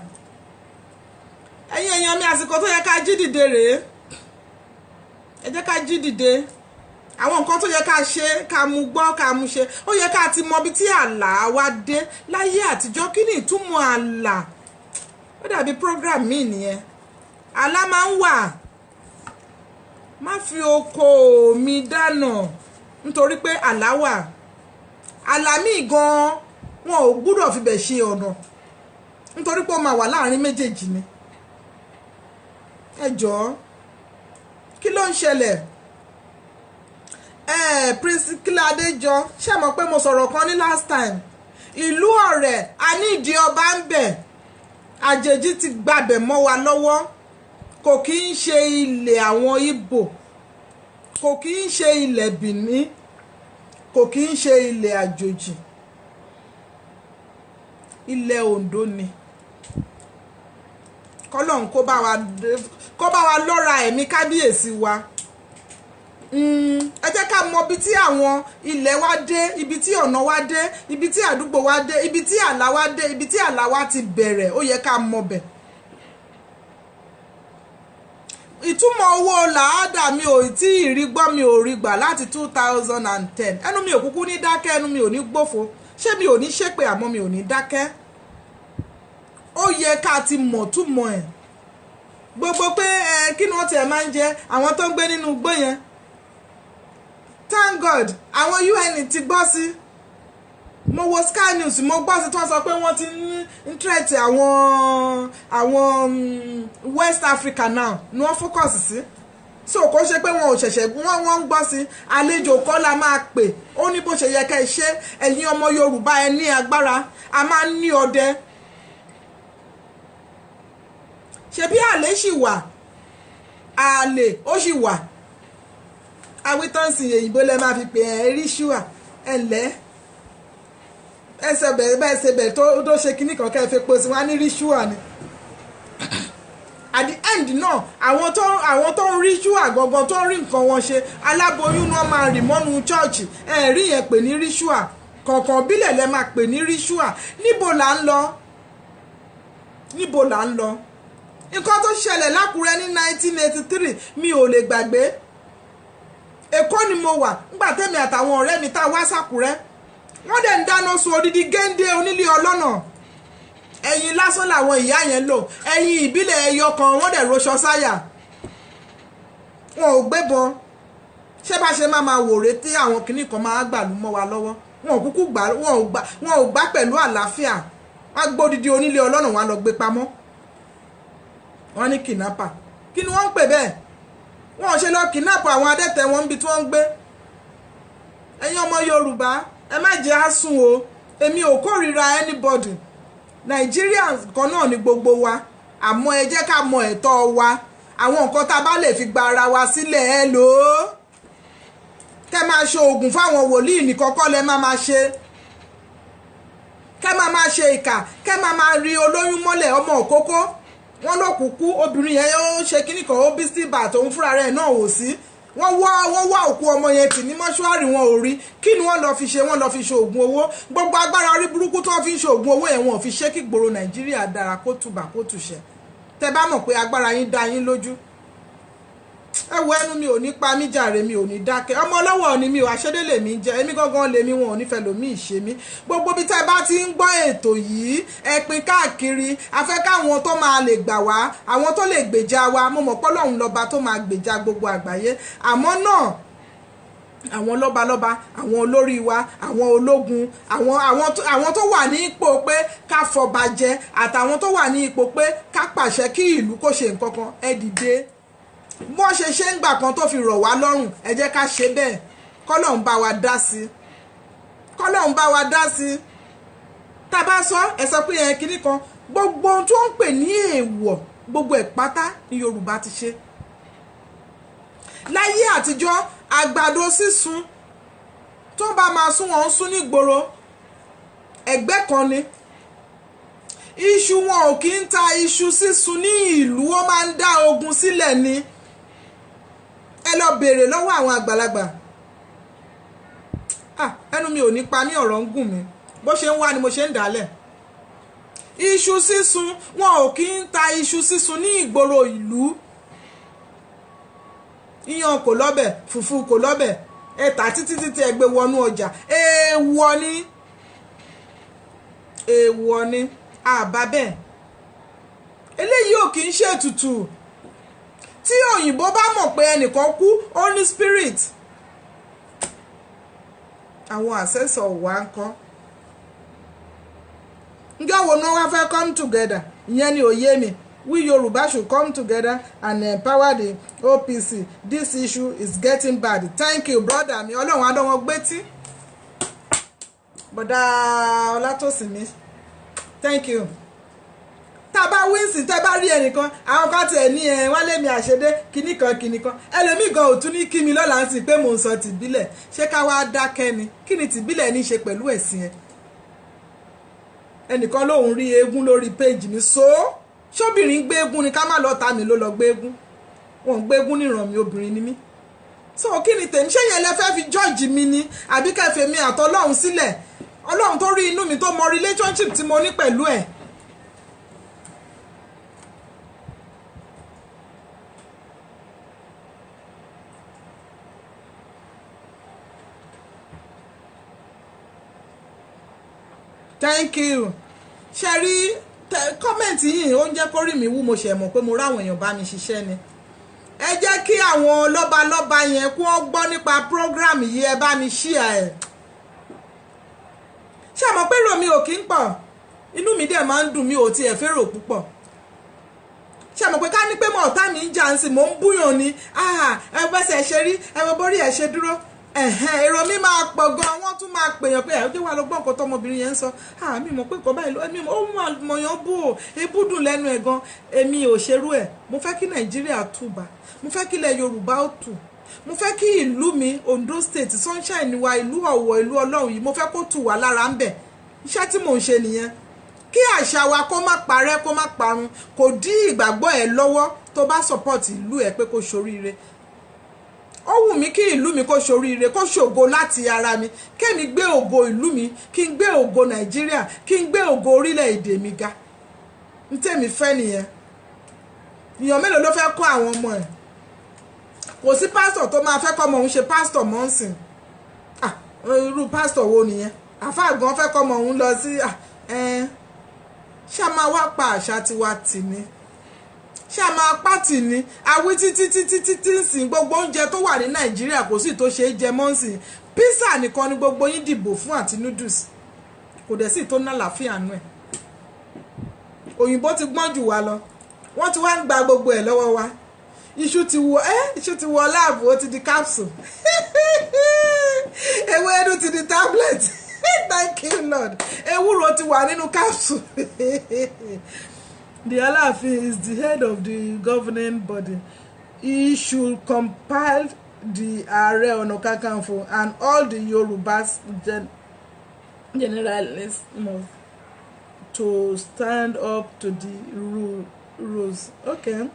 ẹ̀yin èèyàn mi àsìkò tó yẹ ká jí dìde rèé ẹ jẹ́ ká jí dìde àwọn nǹkan tó yẹ ká ṣe ká mú gbọ́ ká mú ṣe ó yẹ ká ti mọ ibi tí àlà wa dé láyé àtijọ́ kí ni ìtumọ̀ àlà ó dàbí program mi nìyẹn àlà máa ń wà má fi oko mi dáná nítorí pé àlà wà àlà míì gan wọn ò gbúdọ̀ fi bẹ̀ ṣe ọ̀nà nítorí pé ó máa wà láàrin méjèèjì ni ẹ jọ̀ọ́ kí ló ń ṣẹlẹ̀ Prince Kíládéjọ ṣé mọ̀ pé mo sọ̀rọ̀ kan ní last time ìlú Ọ̀rẹ́ a ní ìdí ọba ń bẹ̀ àjèjì ti gbàbẹ̀ mọ́ wa lọ́wọ́ kò kí ń ṣe ilẹ̀ àwọn Ìgbò kò kí ń ṣe ilẹ̀ Bìní kò kí ń ṣe ilẹ̀ àjòjì ilẹ̀ Oǹdó ni kọ́lọ́hún kó bá wa lọ́ra ẹ̀mí kábíyèsí wa ẹ jẹ́ ká mọ ibi tí àwọn ilẹ̀ wa dé ibi tí ọ̀nà wa dé ibi tí àdúgbò wa dé ibi tí àlà wa dé ibi tí àlà wa ti bẹ̀rẹ̀ ó yẹ ká mọ bẹ̀. ìtumọ̀ owó làádà mi ò tí ì rí gbọ́ mi ò rí gbà láti 2010 ẹnu mi ò kúkú ní dákẹ́ ẹnu mi ò ní gbófo ṣé mi ò ní ṣépè àmọ́ mi ò ní dákẹ́ ó yẹ ká ti mọ̀ túmọ̀ ẹ̀ gbogbo pé kí ni wọ́n tiẹ̀ máa ń jẹ àwọn tó ń gbé nínú igbó yẹn thank God àwọn UN ti gbọ́ sí mo wo Sky News mo gbọ́ sí tí wọ́n sọ pé wọ́n ti ń threat àwọn West Africa now ni wọ́n focus sí so kò ṣe pé wọn ò ṣẹ̀ṣẹ̀ wọ́n ń gbọ́ sí àlejò kọ́ la máa pè ó ní bó ṣe yẹ ká ẹ ṣe ẹ̀yin ọmọ Yorùbá ẹ ní agbára a máa ń ní ọdẹ ṣebí àlè ṣì wà àlè ó ṣì wà awitansi èyìnbó lẹ máa fi pè ẹ ríṣùà ẹlẹ ẹsẹ bẹ̀rẹ̀ bẹ́ẹ̀ ṣe bẹ̀rẹ̀ tó ṣe kinní kan kẹ́ ẹ fi pọ̀ sí wọn á ní ríṣùà ni at the end náà àwọn tó ń ríṣùà gangan tó ń rí nǹkan wọn ṣe aláboyún náà máa rìn mọ́nu chọ́ọ̀chì ẹ rí yẹn pè ní ríṣùà kọ̀ọ̀kan bílẹ̀ lẹ máa pè ní ríṣùà níbo là ń lọ níbo là ń lọ nǹkan tó ṣẹlẹ̀ lákùrẹ́ ní 1983 mi ò lè gbàgbé Èkó ni mo wà nígbà tẹ́mi àtàwọn ọ̀rẹ́ mi tá a wá sàkúrẹ́ wọ́n dẹ̀ ń dáná sun odidi géńdé onílé ọlọ́nà ẹ̀yìn lásán làwọn ìyá yẹn lò ẹ̀yìn ìbílẹ̀ ẹyọ kan wọ́n dẹ̀ roṣọ sáyà wọn ò gbébọn ṣé bá ṣe máa wòrè tí àwọn kinní kan máa gbàlú mọ́ wa lọ́wọ́ wọn ò kúkú gbà wọn ò gbà pẹ̀lú àlàáfíà wọ́n gbódidi onílé ọlọ́nà wọn lọ gbé pamọ́ wọ́n ní kidnapper kí ni wọ́n ń pè bẹ́ẹ̀ wọ́n ò ṣe lọ kidnap àwọn adẹ́tẹ̀ wọn níbi tí wọ́n ń gbé ẹ̀yin ọmọ Yorùbá ẹ má jẹ́ àsùn o èmi ò kórìíra anybody Nigerians kan náà ni gbogbo wa àmọ́ ẹ jẹ́ ká mọ ẹ̀tọ́ wa àwọn nǹkan tá a bá lè fi gba ara wa sílẹ̀ ẹ lò ó kẹ́ máa ṣe oògùn fáwọn wòlíì nìkan kọ́ lẹ máa ṣe kẹ́ máa ṣe ìkà kẹ́ máa rí olóyún mọ́lẹ̀ ọmọ òkókó wọ́n ló kúkú obìnrin yẹn ó ṣe kíní kan ó bí síbà tóun fúnra rẹ̀ náà ò sí wọ́n wá òkú ọmọ yẹn tì ní mọ́ṣúárì wọn ò rí kí ni wọ́n lọ fi ṣe wọ́n lọ fi ṣe oògùn owó gbogbo agbára orí burúkú tó fi ń ṣe oògùn owó yẹn wọn ò fi ṣe kí gbòòrò Nàìjíríà dára kó tùbà kó tùṣẹ tẹ bá mọ̀ pé agbára yín dá yín lójú ẹ wo ẹnu mi ò ní pa mí jàre mi ò ní dákẹ́ ọmọ ọlọ́wọ́ ni mi ò àṣẹdé lèmi jẹ èmi gangan lèmi wọn ò nífẹ̀ẹ́ lòmí ìṣe mi gbogbo bí tẹ́ bá ti ń gbọ́ ètò yìí ẹ pín káàkiri afẹ́ káwọn tó máa lè gbà wá àwọn tó lè gbèjà wa mo mọ̀ pé Ọlọ́run lọ́ba tó máa gbèjà gbogbo àgbáyé àmọ́ náà àwọn lọ́balọ́ba àwọn olórí wa àwọn ológun àwọn tó wà ní ipò pé ká fọba jẹ àtàwọn tó wà ní ipò pé ká pàṣẹ kí ìlú kó ṣe nǹkan kan ẹ dìde bọ́n ṣe ń gbà kan tó fi rọ̀ wá lọ́rùn ẹ jẹ́ ká ṣe bẹ́ẹ̀ kọ́lọ́hún bá wa dá sí kọ́lọ́hún bá wa dá sí tá a bá sọ ẹ sọ pé yẹn kinní kan gbogbo ohun tó ń pè ní èèwọ̀ gbogbo ẹ̀ pátá ní Yorùbá ti ṣe láyé àtijọ́ àgbàdo sísun tó bá máa sún wọn sún nígboro ẹgbẹ́ kan ni iṣu wọn ò kí ń ta iṣu sísun ní ìlú, wọ́n máa ń dá ogun sílẹ̀ ni. Ẹ lọ béèrè lọ́wọ́ àwọn àgbàlagbà. Ẹnu mi ò ní pa mí, ọ̀rọ̀ ń gùn mí, bó ṣe ń wá ni mo ṣe ń dálẹ̀. Iṣu sísun, wọn ò kí ń ta iṣu sísun ní ìgboro ìlú. Iyán kò lọ́bẹ̀, fùfú kò lọ́bẹ̀, ẹ̀ta títí ẹgbẹ́ wọnú ọjà. Èèwọ̀ ni, èèwọ̀ ni, àbá bẹ́ẹ̀. Eléyìí ò kí ń ṣe ètùtù. Tí òyìnbó bá mọ̀ pé ẹnìkan kú, ó ní spirit. Àwọn àṣẹ̀sọ̀ wà ń kọ́. Ǹjẹ́ wo ni wọ́n fẹ́ come together? Ìyẹn ni òye mi. We Yoruba should come together and empower the OPC. This issue is getting bad. Thank you, brother mi. Ọlọ́run adọ́wọ́ gbétí. Bọ̀dá Ọlátòsìnmi. Thank you. Tá bá wíǹsì tẹ́ bá rí ẹnìkan, àwọn kan tiẹ̀ ní wọ́n lé mi àṣedé kìnnìkan. Ẹlòmíì gan ò tún ní kí mi lọ́la ń sìn pé mò ń sọ tìbílẹ̀. Ṣé ká wá dákẹ́ ni? Kí ni tìbílẹ̀ ní í ṣe pẹ̀lú ẹ̀sìn ẹ? Ẹnìkan lòun rí eégún lórí péjì mi. Ṣóbìnrin gbé eégún ni, ká má lọ ta mi ló lọ gbé eégún. Wọ́n gbé eégún níran mi, obìnrin ni mí. So kí ni tèmi? Ṣé yẹn lẹ fẹ́ fi judge mi ni? Àbí kẹfẹ́ mi àtọlọ́run sílẹ̀? Ọlọ́run tó rí inú mi, tó mọ relationship tí mo ní pẹ̀lú ẹ̀. Thank you. Ṣé rí kọ́mẹ̀ntì yìí ó ń jẹ́ kó rí mi wú, mo ṣe mọ̀ pé mo ráwọn èèyàn bá mi ṣiṣẹ́ ni. Ẹ jẹ́ kí àwọn lọ́balọ́ba yẹn kó gbọ́ nípa program yìí, ẹ bá mi share ẹ̀. Ṣé mọ̀ pé èrò mi ò kí ń pọ̀? Inú mi dẹ̀ máa ń dùn, mi ò tiẹ̀ fẹ́rò púpọ̀. Ṣé mọ̀ pé ká ní pé mo ọ̀tá mi ń jà ń sìn, mò ń búyàn ni. Ẹ bẹ́sẹ̀ ṣe rí, ẹ wo borí ẹ̀ ṣe dúró. Èrò mi máa pọ̀ gan, wọ́n tún máa pèèyàn pé ẹ̀jẹ̀ wà ló gbọ́ nǹkan tọmọbìnrin yẹn ń sọ. Mi mọ̀ pé nǹkan báyìí ló mi ó mọ̀yàn bò ó, ebú dùn lẹ́nu ẹ̀ gan. Èmi ò ṣerú ẹ̀. Mo fẹ́ kí Nàìjíríà túbà, mo fẹ́ kí ilẹ̀ Yorùbá ó tù, mo fẹ́ kí ìlú mi Ondo State sunshine wa, ìlú Ọ̀wọ̀, ìlú Ọlọ́run yìí, mo fẹ́ kó tù wá lára ń bẹ̀. Iṣẹ́ tí mò ń ṣe nìyẹn. Kí àṣà wa kó má parẹ́, kó má parun, kò dí ìgbàgbọ́ ẹ̀ lọ́wọ́ tó bá support ìlú ẹ̀ pé kó ṣoríire. Ó wù mí kí ìlú mi kó ṣoríire, kó ṣògo láti ara mi, kémi gbé ògo ìlú mi, kí n gbé ògo Nàìjíríà, kí n gbé ògo orílẹ̀-èdè mi ga. N tèmi fẹ́ nìyẹn. Èèyàn mélòó ló fẹ́ kọ́ àwọn ọmọ ẹ̀? Kò sí pásítọ̀ tó máa fẹ́ kọ́ ọmọ òun ṣe pásítọ̀ mọ́ǹsìn. Irú pásítọ̀ wo nìyẹn? Àfáà gan fẹ́ kọ́ ọmọ òun lọ sí ṣá máa wá pa àṣà tiwa tì ní. Ṣá máa pàtì ní. Àwí títí ń sìn gbogbo oúnjẹ tó wà ní Nàìjíríà kò sí tó ṣe é jẹ mọ́ǹsìn. Písà nìkan ni gbogbo yín dìbò fún àti noodles. Kò dẹ̀ sí tó ná làáfíà nú ẹ̀. Òyìnbó ti gbọ́n jù wá lọ. Wọ́n ti wá ń gba gbogbo ẹ̀ lọ́wọ́ wa. Iṣu ti wọ láàbù, ó ti di capsule. Ewédú ti di tablet. Thank you, Lord. Ewúro ti wà nínú capsule. The Aláàfin is the head of the governing body. He should compile the Ààrẹ Ọ̀nà Kakanfò and all the Yorubas generalists to stand up to the rules. Okay.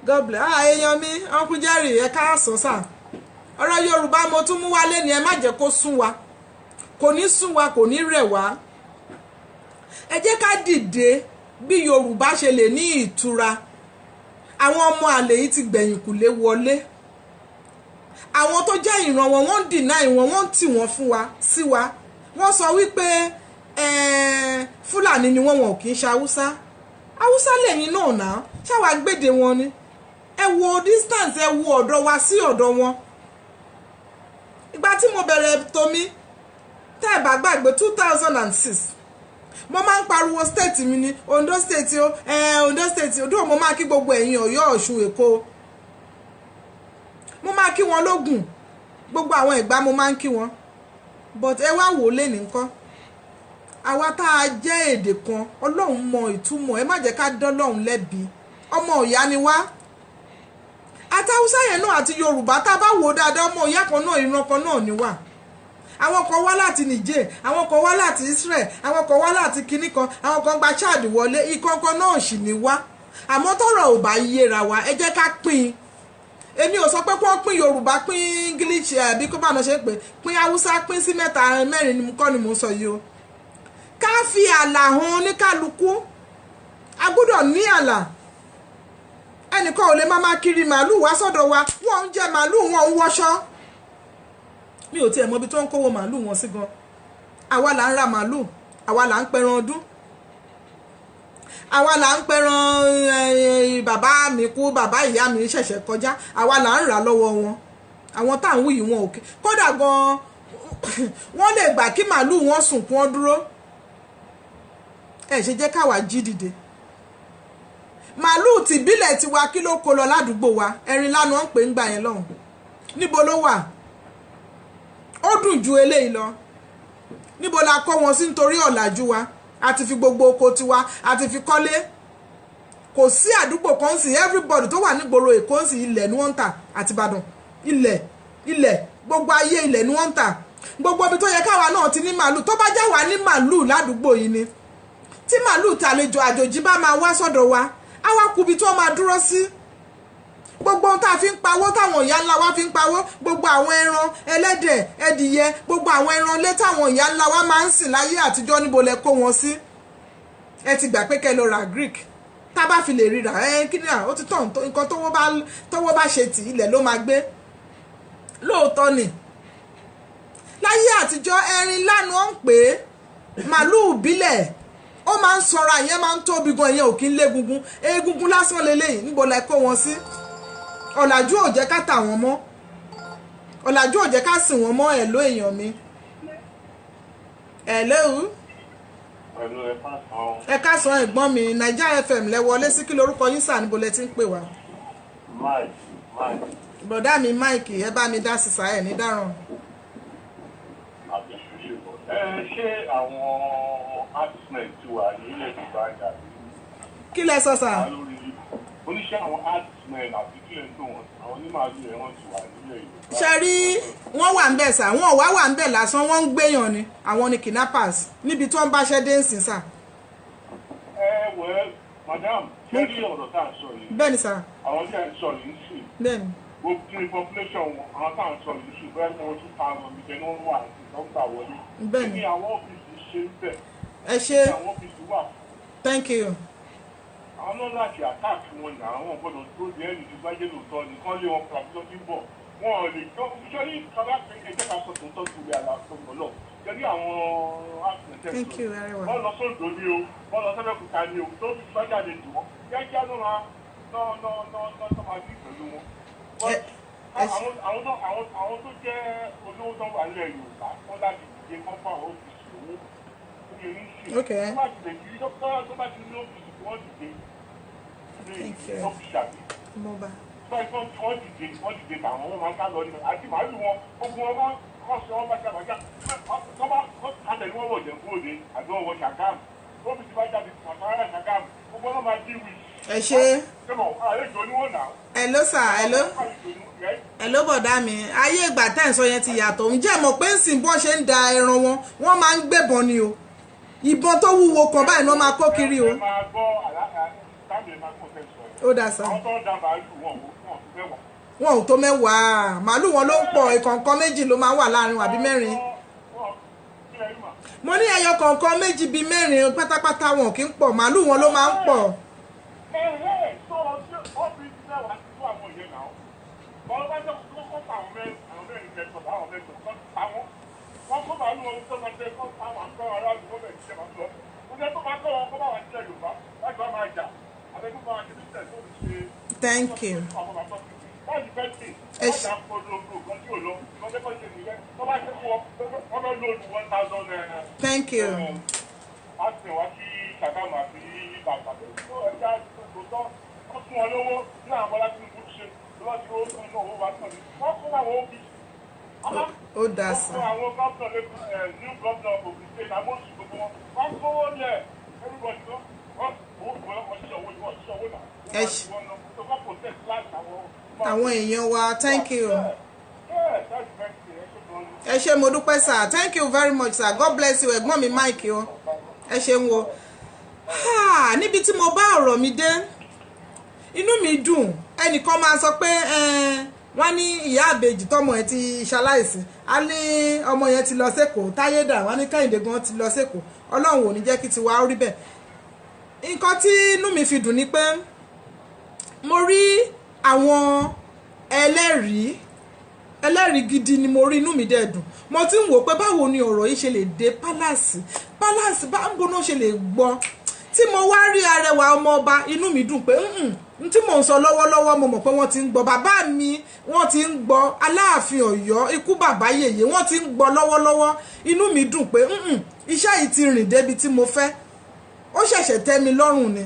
God bless. Èèyàn mi, Uncle Jerry, ẹ káàsán sà. Ọ̀rọ̀ Yorùbá mo tún mú wálé ni, ẹ má jẹ́ kó sún wa. Kò ní sún wa, kò ní rẹ̀ wá. Ẹ jẹ́ ká dìde bí Yorùbá ṣe lè ní ìtura. Àwọn ọmọ àlè yìí ti gbẹ̀yìnkùlé wọlé. Àwọn tó jẹ́ ìran wọn, wọ́n deny wọn, wọ́n tì wọ́n fún wa sí wa. Wọ́n sọ wípé Fúlàní ni wọ́n ò kì í ṣe Haúsá. Haúsá lẹ́yìn náà náà, ṣáwa gbèdè wọn ni. Ẹ wo distance, ẹ wo ọ̀dọ̀ wa sí ọ̀dọ̀ wọn. Ìgbà tí mo bẹ̀rẹ̀ tòmí, tẹ́ ẹ bá gbàgbé 2006. Mo máa ń pariwo state mi ní Ondo State o, Ondo State o, dúró mo máa kí gbogbo ẹ̀yin Ọ̀yọ́, Ọ̀ṣun, Èkó. Mo máa kí wọn lógùn, gbogbo àwọn Ẹ̀gbá mo máa ń kí wọn. But ẹ wá wò lé nìkan. Àwa tá a jẹ́ èdè kan, Ọlọ́run mọ ìtumọ̀, ẹ má jẹ́ ká dọ́lọ́run lẹ́bi. Ọmọ Ọ̀yá ni wá. Àti Haúsá yẹn náà àti Yorùbá tá a bá wò dáadáa, ọmọ Ọ̀yá kan náà, ìran kan náà ni wá. àwọn kan wá láti Niger, àwọn kan wá láti Israel, àwọn kan wá láti kinní kan, àwọn kan gba Chad wọlé, ìkọ̀ọ̀kan náà sì ní wá. Àmọ́ tọ́rọ̀ ò bá yéra wa ẹ jẹ́ ká pín. Èmi ò sọ pé kó pín Yorùbá, pín English àbí kó bá lọ ṣe pé pín Haúsá, pín sí mẹ́ta mẹ́rin ni kọ́ ni mò ń sọ yìí o. Ká fi ààlà hàn oníkálukú, a gbọ́dọ̀ ní ààlà. Ẹnìkan ò lè máa kiri màálù wá sọ́dọ̀ wa, wọ́n ń jẹ màálù, wọn ń wọṣọ. Mi ò tiẹ̀ mọ ibi tó ń kówó màálù wọn sí gan. Àwa là ń ra màálù, àwa là ń pẹran ọdún, àwa là ń pẹran bàbá mi kú, bàbá ìyá mi ṣẹ̀ṣẹ̀ kọjá, àwa là ń rà lọ́wọ́ wọn. Àwọn tá à ń wí yìí wọn òkè kódà gan wọ́n lè gbà kí màálù wọn sùn kí wọ́n dúró. Ẹ ṣe jẹ́ káwa jí dìde. Màálù tìbílẹ̀ tiwa kí ló kó lọ ládùúgbò wa, ẹ̀rin lánàá ń pè ń gbà yẹn lọ́hùn. Níbo ló wà? Ó dùn ju eléyìí lọ. Níbo la kọ́ wọn sí nítorí ọ̀làjú wa? A ti fi gbogbo oko tiwa, a ti fi kọ́lé. Kò sí àdúgbò kan sí, everybody tó wà nígboro Èkó sí ilẹ̀ ni wọ́n ń tà àti Ìbàdàn. Ilẹ̀ gbogbo ayé ilẹ̀ ni wọ́n ń tà. Gbogbo ibi tó yẹ káwa náà ti ní màálù, tó bá jẹ́ wà ní màálù ládùúgbò yìí ni. Tí màálù tàlejò àjòjì bá máa wá sọ́dọ̀ wa, àwa kùbi tí wọ́n máa dúró sí. Gbogbo ohun tá a fi ń pawó, táwọn ìyá ńlá wa fi ń pawó, gbogbo àwọn ẹran ẹlẹ́dẹ̀, ẹdìyẹ, gbogbo àwọn ẹran ilé táwọn ìyá ńlá wa máa ń sìn láyé àtijọ́, níbo lẹ kó wọn sí? Ẹ ti gbà pé kẹ́ lọ ra Greek, tá bá fi lè ríra kí ni ó ti tàn, nǹkan tówó bá ṣe tì ilẹ̀ ló máa gbé. Lóòótọ́ ni láyé àtijọ́ ẹ̀rin lánàá ń pè é màálù ìbílẹ̀, ó máa ń sanra, ìyẹn máa ń tóbi gan, ìyẹn ò kí ń lé egungun, egungun lásán leléyìí, níbo lẹ kó wọn sí? Ọ̀làjú ò jẹ́ ká tà wọ́n mọ́, ọ̀làjú ò jẹ́ ká sìn wọ́n mọ́. Ẹ̀ló èèyàn mi, ẹ̀ló ẹ káàsán ẹ̀gbọ́n mi, Naija FM lẹ wọlé sí, kí lorúkọ yín sà, níbo lẹ ti ń pè wá? Bọ̀dá mi Mike, ẹ bá mi dá sísá ẹ̀ ní dáràn. Ṣé àwọn artismen ti wà ní ilẹ̀ Yorùbá dàbí? Kí lẹ sọ sà? Oníṣẹ́ àwọn artismen àti kílẹ̀ tó wọn, àwọn onímàálù ẹ̀ wọ́n ti wà nílẹ̀ Yorùbá. Ṣé rí wọ́n wà ń bẹ̀ sà, wọ́n wá wà ń bẹ̀ lásán, wọ́n ń gbéyàn ni, àwọn ni kidnappers níbi tí wọ́n bá ṣẹ́ dé ń sìn sà. Madam, ṣé rí ọ̀rọ̀ tá à ń sọ yìí? Bẹ́ẹ̀ni sà. Àwọn tí à ń sọ yìí ń sìn. Bẹ́ẹ̀ni. Gbogbo population wọn, àwọn tá à ń sọ yìí ń sìn, bẹ́ẹ̀ ni wọ́n tún ta àwọn ìjẹ́ ní wọ́n wà lọ́gbà wọlé. Bẹ́ẹ̀ni. Ní àwọn ọ́fíìsì ṣe ń bẹ̀. Ẹ ṣé. Àwọn ọ́fíìsì wà. Thank you. Àwọn náà láti àtàkì wọn ní àwọn gbọ́dọ̀ tó di ẹni tí bájẹ́ lóòótọ́ nìkan lé wọn pàtó tó ti ń bọ̀. Wọn ò lè gbọ́ iṣẹ́ ní ìtọ́lá pé ẹgbẹ́ ká sọ tó ń tọ́jú ìwé àlàfo lọ. Jẹ́rí àwọn Thank you very well. wọ́n lọ sódò ní o, wọ́n lọ sẹ́fẹ̀kúta ní o, tó fi bájà lè dùn wọ́n. Kíákíá ló máa máa bí pẹ̀lú wọn. Àwọn tó jẹ́ olówó tó wà nílẹ̀ Yorùbá, wọ́n láti dìde kọ́ fún àwọn òfìsì owó. Okay. Tó bá ti lè kiri, tó bá ti ní òfìsì wọ́n dìde. Thank you. Moba. Wọ́n dìde tàwọn wọn máa ń ká lọ nínú àti màálù wọn, ogun wọn kọ́ sọ wọn bájá tó bá àtẹ̀lé wọn wọ̀ jẹ́ fún òde àbí wọn wọ Ṣàgámù, wọ́n fi ti bá jáde àtàrà Ṣàgámù, gbogbo wọn máa díwì. Ẹ ṣé. Àlejò ni wọ́n nà. Hello sir, hello. Hello bọ̀dá mi, ayé ìgbà tẹ́ ń sọ yẹn ti yàtọ̀, ǹjẹ́ mọ̀ pé ń sìn bọ́ ṣe ń da ẹran wọn, wọ́n máa ń gbébọn ni o, ìbọn tó wúwo kan báyìí wọ́n máa kó kiri o. Ó dà sá. Wọn ò tó mẹ́wàá, màálù wọn ló ń pọ̀, ìkọ̀ọ̀kan méjì ló máa wà láàrin àbí mẹ́rin. Mo ní ẹyọ kọ̀ọ̀kan méjì bíi mẹ́rin pátápátá, wọn kì í pọ̀, màálù wọn ló máa ń pọ̀. Thank you. Thank you. Ó dá sí. Àwọn èèyàn wa, thank you. ẹ ṣé mo dúpẹ́ sir, thank you very much sir, God bless you. Ẹ̀gbọ́n mi Mike o, ẹ ṣeun o. Níbi tí mo bá ọ̀rọ̀ mi dé inú mi dùn. Ẹnìkan máa sọ pé wọ́n ní ìyá àbèjì tọmọ ẹ̀ ti ṣaláìsí, a ní ọmọ yẹn ti lọ sẹ́kọ̀ọ́, Táyédà wọ́n ní Kẹ́hìndé gan ti lọ sẹ́kọ̀ọ́. Ọlọ́run ò ní jẹ́ kí tiwa ó rí bẹ́ẹ̀. Nǹkan tí inú mi fi dùn ni pé mo rí àwọn ẹlẹ́rìí gidi ni mo rí, inú mi dẹ̀ dùn. Mo ti ń wò pé báwo ni ọ̀rọ̀ yìí ṣe lè dé pálásì báwo ló ṣe lè gbọ́. Tí mo wá rí arẹwà ọmọ ọba, inú mi dùn pé tí mò ń sọ lọ́wọ́lọ́wọ́ mo mọ̀ pé wọ́n ti ń gbọ́. Bàbá mi wọ́n ti ń gbọ́, Aláàfin Ọ̀yọ́ ikú bàbá yèyé wọ́n ti ń gbọ́ lọ́wọ́lọ́wọ́. Inú mi dùn pé iṣẹ́ yìí ti rìn débi tí mo fẹ́, ó ṣẹ̀ṣẹ̀ tẹ́ mi lọ́rùn ni.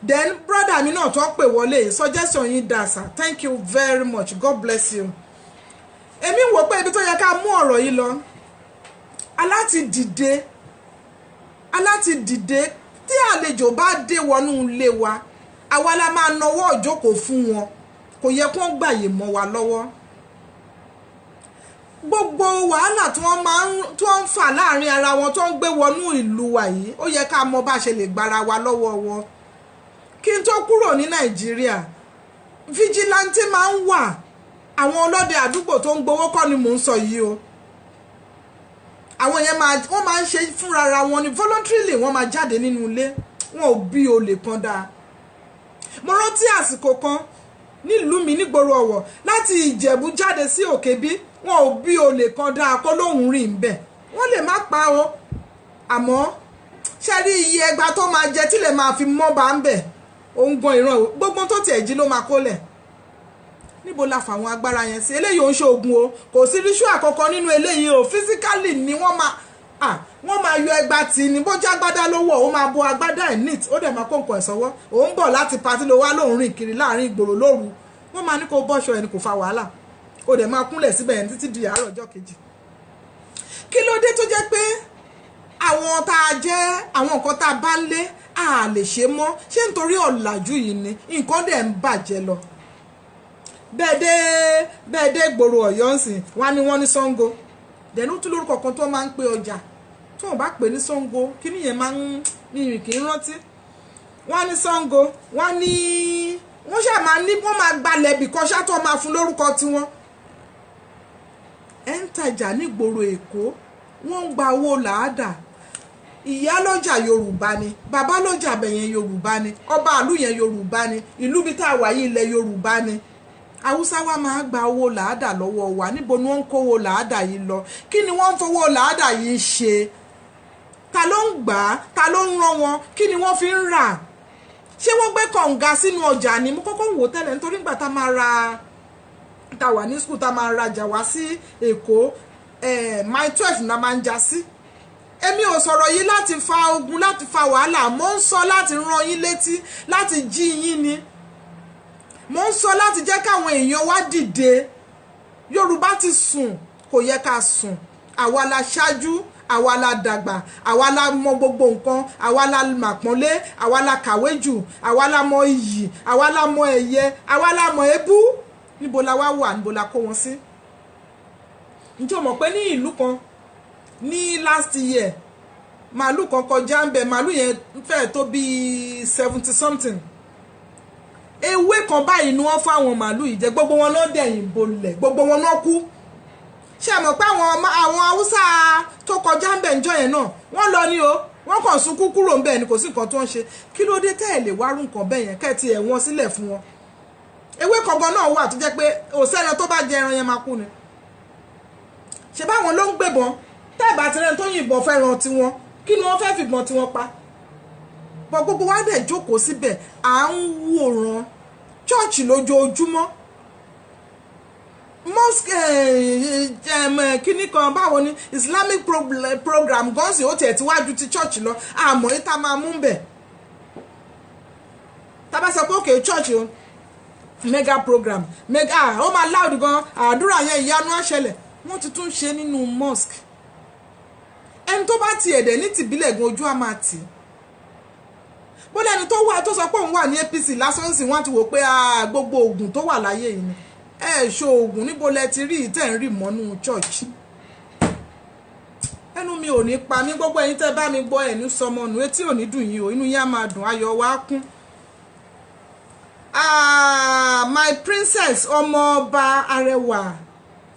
Then brother mi náà tó ń pè wọlé, suggestion yín dà sir, thank you very much, God bless you. Èmi wò pé ibi tó yẹ ká mú ọ̀rọ̀ yìí lọ, aláti dìde tí àlejò bá dé wọnú ilé wa, àwa la máa nawọ́ ìjókòó fún wọn, kò yẹ kó gbàyè mọ́ wa lọ́wọ́. Gbogbo wàhálà tí wọ́n ń fà láàrin ara wọn tó ń gbé wọnú ìlú wa yìí, ó yẹ ká mọ bá ṣe lè gbára wa lọ́wọ́ wọn. Kí n tó kúrò ní Nàìjíríà, vigilante máa ń wà. Àwọn ọlọ́dẹ àdúgbò tó ń gbowó kọ́ ni mò ń sọ yìí o. Àwọn yẹn wọ́n máa ń ṣe fúnra wọn ni, voluntarily wọ́n máa jáde nínú ilé, wọn ò bí olè kan dáa. Mo rántí àsìkò kan nílùú mi nígboro Ọ̀wọ̀, láti Ìjẹ̀bú jáde sí Òkèbí, wọn ò bí olè kan dáa kó lóhùn rìn ń bẹ̀. Wọ́n lè má pa o, àmọ́ ṣe rí iye ẹgbàá tó máa jẹ tí lè máa fi mọ́ bá ń bẹ̀, òun gan ìran gbogbo tó tiẹ̀ jí ló máa kólẹ̀. Níbo la fà àwọn agbára yẹn sí? Eléyìí ò ń ṣoògùn o, kò sí ríṣù àkọ́kọ́ nínú eléyìí o. Physically ni wọ́n máa yọ ẹgbà tí ní bó jágbádá ló wọ̀, ó máa bo agbádá ẹ̀ neat, ó dẹ̀ máa kó nǹkan ẹ̀ sọ́wọ́. Ó ń bọ̀ láti patí ló wá lóun rìn kiri láàrin ìgboro lóru, wọ́n máa ní kó bọ́ṣọ ẹni kò fa wàhálà, ó dẹ̀ máa kúnlẹ̀ síbẹ̀ yẹn títí di àárọ̀ ọjọ́ kejì. Kí ló dé tó jẹ́ pé àwọn tá a jẹ́ àwọn nǹkan tá a bá ń lé a lè ṣe mọ́? Ṣé nítorí ọ̀làjú yìí ni nǹkan dẹ̀ ń bàjẹ́ lọ? Bẹ́ẹ̀ dé gbòòrò Ọ̀yọ́ ń sìn, wọ́n ní Ṣàngó, dẹ̀nu tún lórúkọ kan tó máa ń pe ọjà tí wọ́n bá pè ní Ṣàngó, kí nìyẹn máa ń ní kì í rántí. Wọ́n ní Ṣàngó, wọ́n ṣáà máa ní wọ́n máa gbalẹ̀ bìkan ṣáàtọ̀ máa fún lórúkọ tiwọn. Ẹ ń tajà ní gbòòrò Èkó, wọ́n ń gba owó làádà. Ìyá lọ́jà Yorùbá ni, bàbá lọ́jà bẹ̀yẹn Yorùbá ni, ọba ìlú yẹn Yorùbá ni, ìlú bí tá a wà yìí ilẹ̀ Yorùbá ni. Haúsá wa máa gba owó làádà lọ́wọ́ wa. Níbo ni wọ́n ń kówó làádà yìí lọ? Kí ni wọ́n ń fowó làádà yìí ṣe? Ta ló ń gbà á? Ta ló ń rán wọn? Kí ni wọ́n fi ń rà? Ṣé wọ́n gbé kànga sínú ọjà ni? Mo kọ́kọ́ wò tẹ́lẹ̀ nítorí ìgbà tá wà ní school tá máa rajà wá sí Èkó, mile 12 náà máa ń já sí. Èmi ò sọ̀rọ̀ yìí láti fa ogun, láti fa wàhálà, mo ń sọ láti rán yín létí, láti jí yín ni. Mo ń sọ láti jẹ́ káwọn èèyàn wá dìde. Yorùbá ti sùn, kò yẹ ká sùn. Àwa la ṣáájú, àwa la dàgbà, àwa la mọ gbogbo nǹkan, àwa la màpọ́nlé, àwa la kàwé jù, àwa la mọ iyì, àwa la mọ ẹ̀yẹ, àwa la mọ ebú. Níbo la wá wà? Níbo la kó wọn sí? Ǹjẹ́ o mọ̀ pé ní ìlú kan ní last year, màálù kan kọjá ń bẹ̀, màálù yẹn fẹ́ tó bí 70 something. Ewé kan báyìí ni wọ́n fún àwọn màálù yìí jẹ, gbogbo wọn náà dẹ̀yìn bolẹ̀, gbogbo wọn náà kú. Ṣé mọ̀ pé àwọn Haúsá tó kọjá ń bẹ̀ ńjọ́ yẹn náà wọ́n lọ ní o, wọ́n kàn sunkún kúrò ń bẹ̀ ni, kò sí nǹkan tó ń ṣe. Kí ló dé tẹ́ ẹ̀ lè wárú nǹkan bẹ́ẹ̀ yẹn kẹ́ẹ̀tì ẹ̀ wọ́n sílẹ̀ fún wọn? Ewé kọ̀ọ̀kan náà wà tó jẹ́ pé òsẹ́ran tó bá jẹ ẹran yẹn máa kú ni. Ṣé báwọn ló ń gbébọn? Tẹ́ ẹ̀ bá ti rẹ́ni tó yìnbọn fẹ́ràn tiwọn, kí ni wọ́n fẹ́ fìbọn tiwọn pa? Bọ́ gbogbo wa dẹ̀ jókòó síbẹ̀, à ń wòran chọ́ọ̀chì lójoojúmọ́. Mosque kíní kan báwo ni Islamic program gan sí ó tiẹ̀ ti wájú ti chọ́ọ̀chì lọ, àmọ́ ìta máa mú bẹ̀. Tá bá sọ pé òkè chọ́ọ̀chì o mega program ó máa loud gan, àdúrà yẹn ìyanu á ṣẹlẹ̀. Wọ́n ti tún ṣe nínú mosque. Ẹni tó bá ti ẹ̀dẹ̀ ní tìbílẹ̀ gan ojú á máa tì. Bó lẹ́ni tó wà tó sọ pé òun wà ní APC lásán sì wọ́n ti wò pé gbogbo oògùn tó wà láyé yìí ni. Ṣo oògùn níbo lẹ ti rí ìtẹ̀ ń rí mọ́nú church? ẹnu mi ò ní pa mí, gbogbo ẹ̀yin tẹ́ bá mi gbọ́ ẹ̀nu sọmọnù, etí ò ní dùn yín o, inú yín á máa dùn, ayọ̀ wa kún. My princess ọmọọba arẹwà,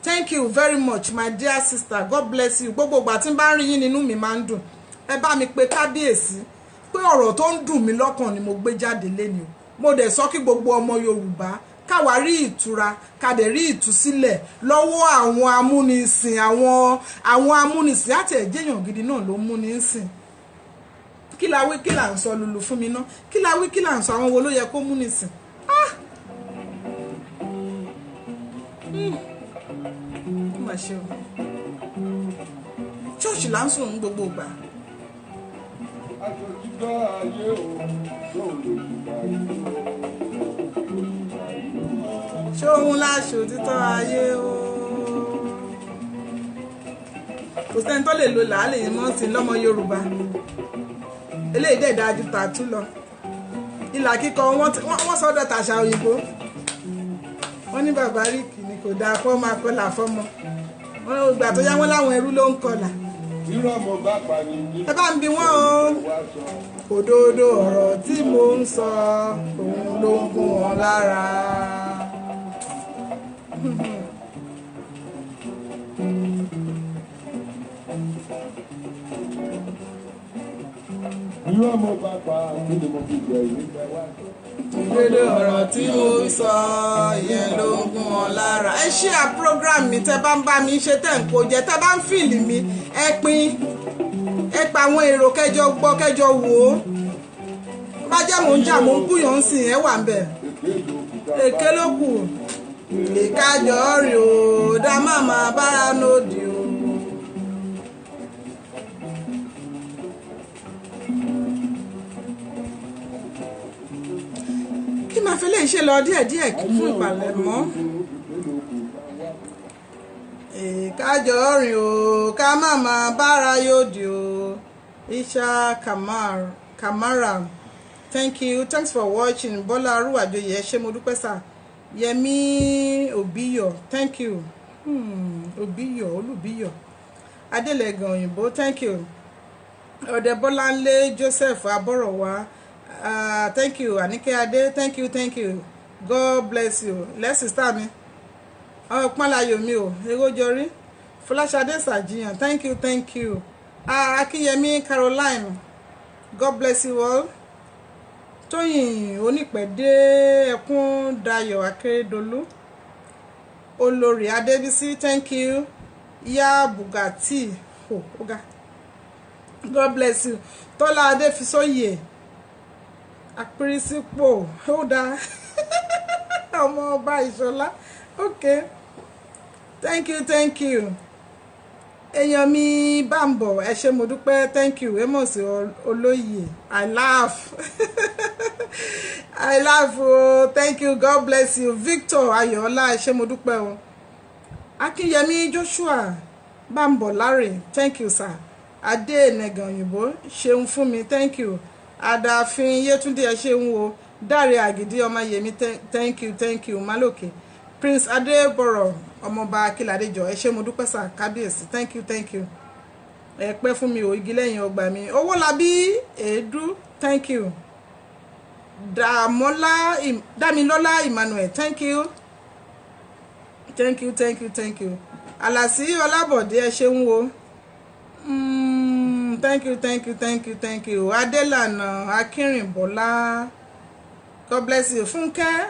thank you very much my dear sister, God bless you. Gbogbo ìgbà tí n bá rí yín nínú mi máa ń dùn. Ẹ bá mi pe kábíyèsí pé ọ̀rọ̀ tó ń dùn mí lọ́kàn ni mo gbé jáde léni o. Mo dẹ̀ sọ kí gbogbo ọmọ Yorùbá káwa rí ìtura, ká dẹ̀ rí ìtúsílẹ̀ lọ́wọ́ àwọn amúnisìn, àwọn amúnisìn àti ẹ̀jẹ̀yàn gidi náà ló múni ń sìn. Kí la wí kí là ń sọ lulu fún mi ná, kí la wí kí là ń sọ àwọn wo ló yẹ kó múnisìn. Má ṣe o. Ṣọ́ọ̀ṣì là ń sùn ní gbogbo ìgbà. Ṣóhun láṣọ títọ́ ayé o. Kò sẹ́ni tó lè lo làálẹ̀ yìí mọ́ sí lọ́mọ Yorùbá. Eléyìí dẹ̀ dájú tààtú lọ. Ìlà kíkọ wọ́n sọ́dọ̀ tàṣà òyìnbó. Wọ́n ní bàbá ríkì ni kò dáa fọ́ máa kọlà fọ́mọ. Wọ́n gbà tó yá wọ́n láwọn ẹrú ló ń kọlà. Ẹ bá ń bi wọ́n o. Òdodo ọ̀rọ̀ tí mo ń sọ òun ló ń gún wọn lára. Òdodo ọ̀rọ̀ tí mo ń sọ yẹn ló ń gún wọn lára. Ẹ ṣe à program mi tẹ́ bá ń bá mi ṣe tẹ́ ń kó jẹ, tẹ́ bá ń fìlì mi ẹ pín, ẹ pa àwọn èrò kẹjọ gbọ́ kẹjọ wò ó. Bá jẹ́ mò ń jà mò ń búyàn sí ẹ wà ń bẹ̀. Èké ló kù. Ìkájọ rí o, dá màmá bára lòdì o. Kí máa fi lè ṣe lọ díẹ̀díẹ̀ fún ìpàlẹ̀mọ́. Ìkájọ rí o, ká màmá bára yòdì o. Isha Kamara, thank you, thanks for watching. Bọ́lá Arúwàjòyè, ṣé mo dúpẹ́ sà. Yẹmí Òbíyọ̀, thank you. Òbíyọ̀, Olúbíyọ̀. Adélẹ́gàn Òyìnbó, thank you. Ọ̀dẹ̀bọ́láńlé Joseph Abọ́rọ̀wá, thank you. Anike Adé, thank you, thank you. God bless you. Let's start me. Ọ̀pọ̀nláyọ̀mí o, Erójọrí. Fọláṣadé Sàjíyàn, thank you, thank you. Akínyẹmí Caroline, God bless you all. Tóyìn Onípẹ̀dé, Ẹkún Dayọ̀ Akérédolú. Olórí Adébísí, thank you. Ìyá Bugatti, oga. God bless you. Tọ́lá Adéfisóyè, Àpírísípò, ó dáa. Ọmọ ọba Ìṣọ̀lá, okay. Thank you, thank you. Èèyàn mi Bámbọ̀, ẹ ṣé mo dúpẹ́, thank you. Amos Olóyè, I laugh. I laugh o, thank you, God bless you. Victor Ayọ̀ọ́lá, ẹ ṣé mo dúpẹ́ o. Akínyẹmí Joshua Bámbọ̀ Larry, thank you sir. Adé Nẹ̀gàn Òyìnbó, ṣeun fún mi, thank you. Àdàfin Yétúndé, ẹ ṣeun o. Dáre Àgìdí Ọmọyẹmí, thank you, thank you. Málòkè Prince Adébọ̀rọ̀ ọmọọba Akíládéjọ, ẹ ṣé mo dúpẹ́ sà. Kábíyèsí, thank you, thank you. Ẹ pẹ́ fún mi o, igi lẹ́yìn ọgbà mi. Owólabí Èédú, thank you. Dámilọ́lá Emmanuel, thank you. Thank you, thank you, thank you. Àlàsí Ọlábọ̀dé, ẹ ṣeun o. Thank you, thank you, thank you, thank you. Adélànà Akínrìnbọ́lá, God bless you. Fúnkẹ́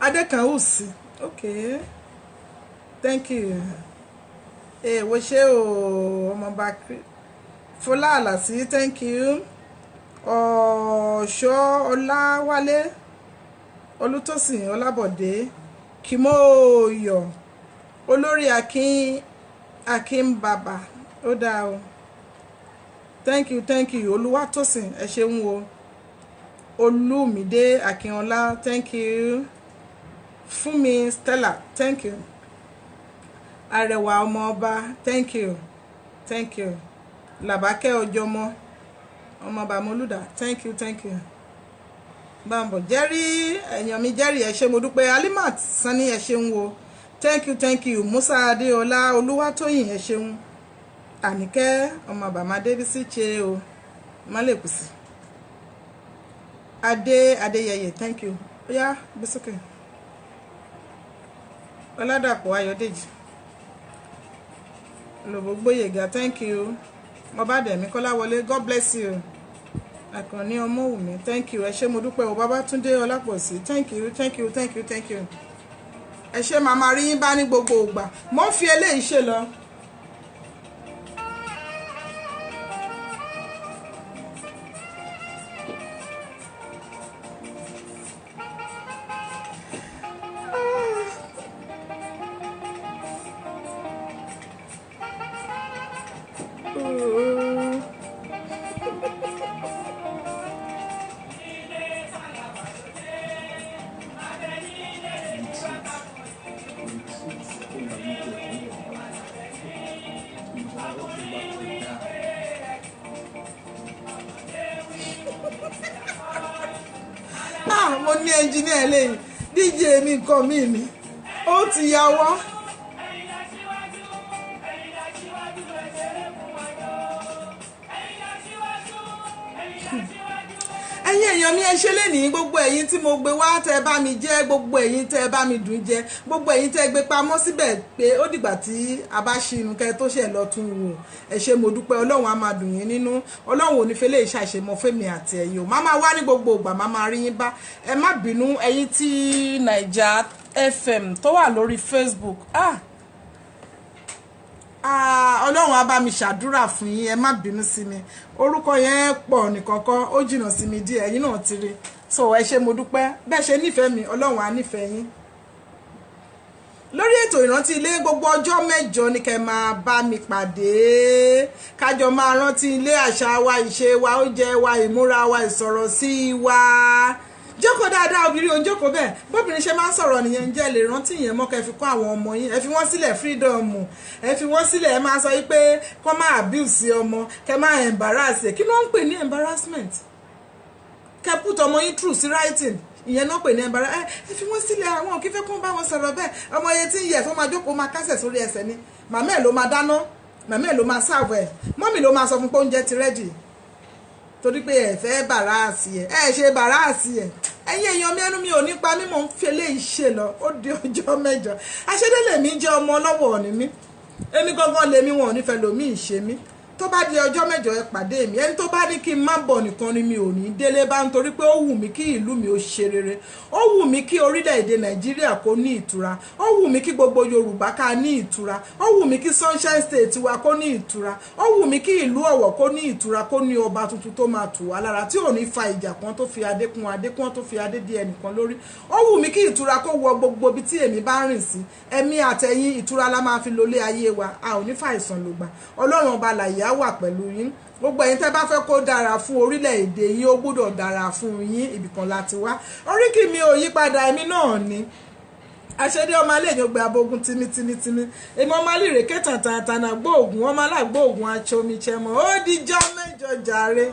Adékanwùsì, okay. Thank you. Wo ṣe o ọmọọba Fọlá Àlàsí, thank you. Ọ̀ṣọ́ Ọláwálé, Olútósìn Ọlábọ̀dé, Kìmóyọ̀, Olórí Akínbàbà, ó dáa o. Thank you, thank you. Olúwatósìn, ẹ ṣeun o. Olúmídé Akínọlá, thank you. Fúnmi Stella, thank you. Arẹwà ọmọọba, thank you, thank you. Làbákẹ́ Ọjọ́mọ ọmọọba Mọ́lúdà, thank you, thank you. Bámbọ̀ Jerry, èèyàn mi Jerry, ẹ ṣé mo dúpẹ́. Alimat Sani, ẹ ṣeun o. thank you Musa Adéọlá Olúwatóyìn ẹ ṣeun Àníkẹ́ ọmọ bàmá Débísí ṣe o Málèkùsì Adéyẹyẹ thank you oya gbésókè Ọládàpọ̀ Ayọ̀dèjì Lòbógbóyèga thank you Mọ́bádẹ̀mí Kọ́láwọlé God bless you Àkànní Ọmọwùmí thank you ẹ ṣé mo dúpẹ́ o Babátúndé Ọlápọ̀sí thank you ẹ ṣé màmá rí yín bá ní gbogbo ìgbà mo ń fi eléyìí ṣe lọ. Mo ní ẹnjìníà lẹ́yìn DJ mi nǹkan mi ni ó ti yàwọ́. ẹ̀yin èèyàn mi ẹ ṣe lénìí gbogbo ẹ̀yin tí mo gbé wá tẹ́ bá mi jẹ gbogbo ẹ̀yin tẹ́ bá mi dùn jẹ gbogbo ẹ̀yin tẹ́ gbé pamọ́ síbẹ̀ pé ó dìgbà tí a bá ṣinú kẹ́ tó ṣe lọ tún wò ẹ ṣé mo dúpẹ́ Ọlọ́run á máa dùn yín nínú Ọlọ́run ò ní fẹ́ lè ṣàṣemọ fẹ́mi àti ẹ̀yin o má máa wá ní gbogbo ìgbà má máa rí yín bá ẹ má bínú ẹ̀yin tí Naija FM tó wà lórí Facebook Ọlọ́run á bá mi ṣàdúrà fún yín ẹ má bínú sí mi orúkọ yẹn pọ̀ nìkankan ó jìnnà sí mi díẹ̀ ẹ̀yin náà ti rí so ẹ ṣé mo dúpẹ́ bẹ́ẹ̀ ṣe nífẹ̀ẹ́ mi Ọlọ́run á nífẹ̀ẹ́ yín lórí ètò ìrántí ilé gbogbo ọjọ́ mẹ́jọ ni kẹ́ máa bá mi pàdé kájọ máa rántí ilé àṣà wa ìṣe wa oúnjẹ wa ìmúra wa ìsọ̀rọ̀ sí wa jókòó dáadáa obìnrin òun jókòó bẹ́ẹ̀ bóbìnrin ṣe máa ń sọ̀rọ̀ nìyẹn jẹ́ lè rántí yẹn mọ́ kẹ́ fi kọ́ àwọn ọmọ yín ẹ fi wọ́n sílẹ̀ freedom ẹ fi wọ́n sílẹ̀ ẹ máa sọ pé kọ́ máa abuse ọmọ kẹ́ máa embarrass ẹ kí ló ń pè ní embarrassment kẹ́ put ọmọ yín through sí writing ìyẹn náà pè ní embarrassment ẹ fi wọ́n sílẹ̀ àwọn òkè fẹ́ kún bá wọn sọ̀rọ̀ bẹ́ẹ̀ ọmọ yẹn tí ń yẹ fún máa jókòó máa kásẹ̀ sórí ẹsẹ̀ ni màmá ẹ̀ ló máa dáná màmá ẹ̀ ló máa serve ẹ̀ mọ́mì ló máa sọ fún pé oúnjẹ ti ready torí pé ẹ fẹ́ bàráàsì ẹ ṣe bàráàsì ẹ ẹ̀yin èèyàn mi ẹnu mi ò ní pa mí mò ń fi eléyìí ṣe lọ ó di ọjọ́ mẹ́jọ àṣedélé mi jẹ́ ọmọ ọlọ́wọ̀ ní mí èmi gangan lèmi wọn ò ní fẹ́ lòmí ìṣe mí tó bá di ọjọ́ mẹ́jọ ẹ pàdé mi ẹni tó bá ní kí n má bọ̀ nìkan ni mi ò ní délé bá nítorí pé ó wù mí kí ìlú mi ó ṣe rere ó wù mí kí orílẹ̀-èdè Nàìjíríà kó ní ìtura ó wù mí kí gbogbo Yorùbá ká ní ìtura ó wù mí kí Sunshine State wa kó ní ìtura ó wù mí kí ìlú Ọ̀wọ̀ kó ní ìtura kó ní ọba tuntun tó máa tù wá lára tí ò ní fa ìjà kan tó fi adé kún adé kún tó fi adé dí ẹnìkan lórí ó wù mí kí ìtura kó wọ gbogbo ibi tí èmi bá rìn sí ẹ̀mí àtẹ̀yìn ìtura la máa fi lólé ayé wa a ò ní fàìsàn lògbà Ọlọ́run ọba làyè á wà pẹ̀lú yín gbogbo ẹ̀yin tẹ́ bá fẹ́ kó dára fún orílẹ̀-èdè yín ó gbọ́dọ̀ dára fún yín ibìkan láti wá oríkì mi ò yí padà èmi náà ni àṣẹdé ọmọ alẹ́ ìyọ̀gbẹ́ abogun tìmítìmítìmí èmi ọmọ alẹ́ ìrèké tàntàntànà gbóògùn ọmọ alágbóògùn aṣomi chẹmọ ó dijọ́ mẹ́jọ jàre.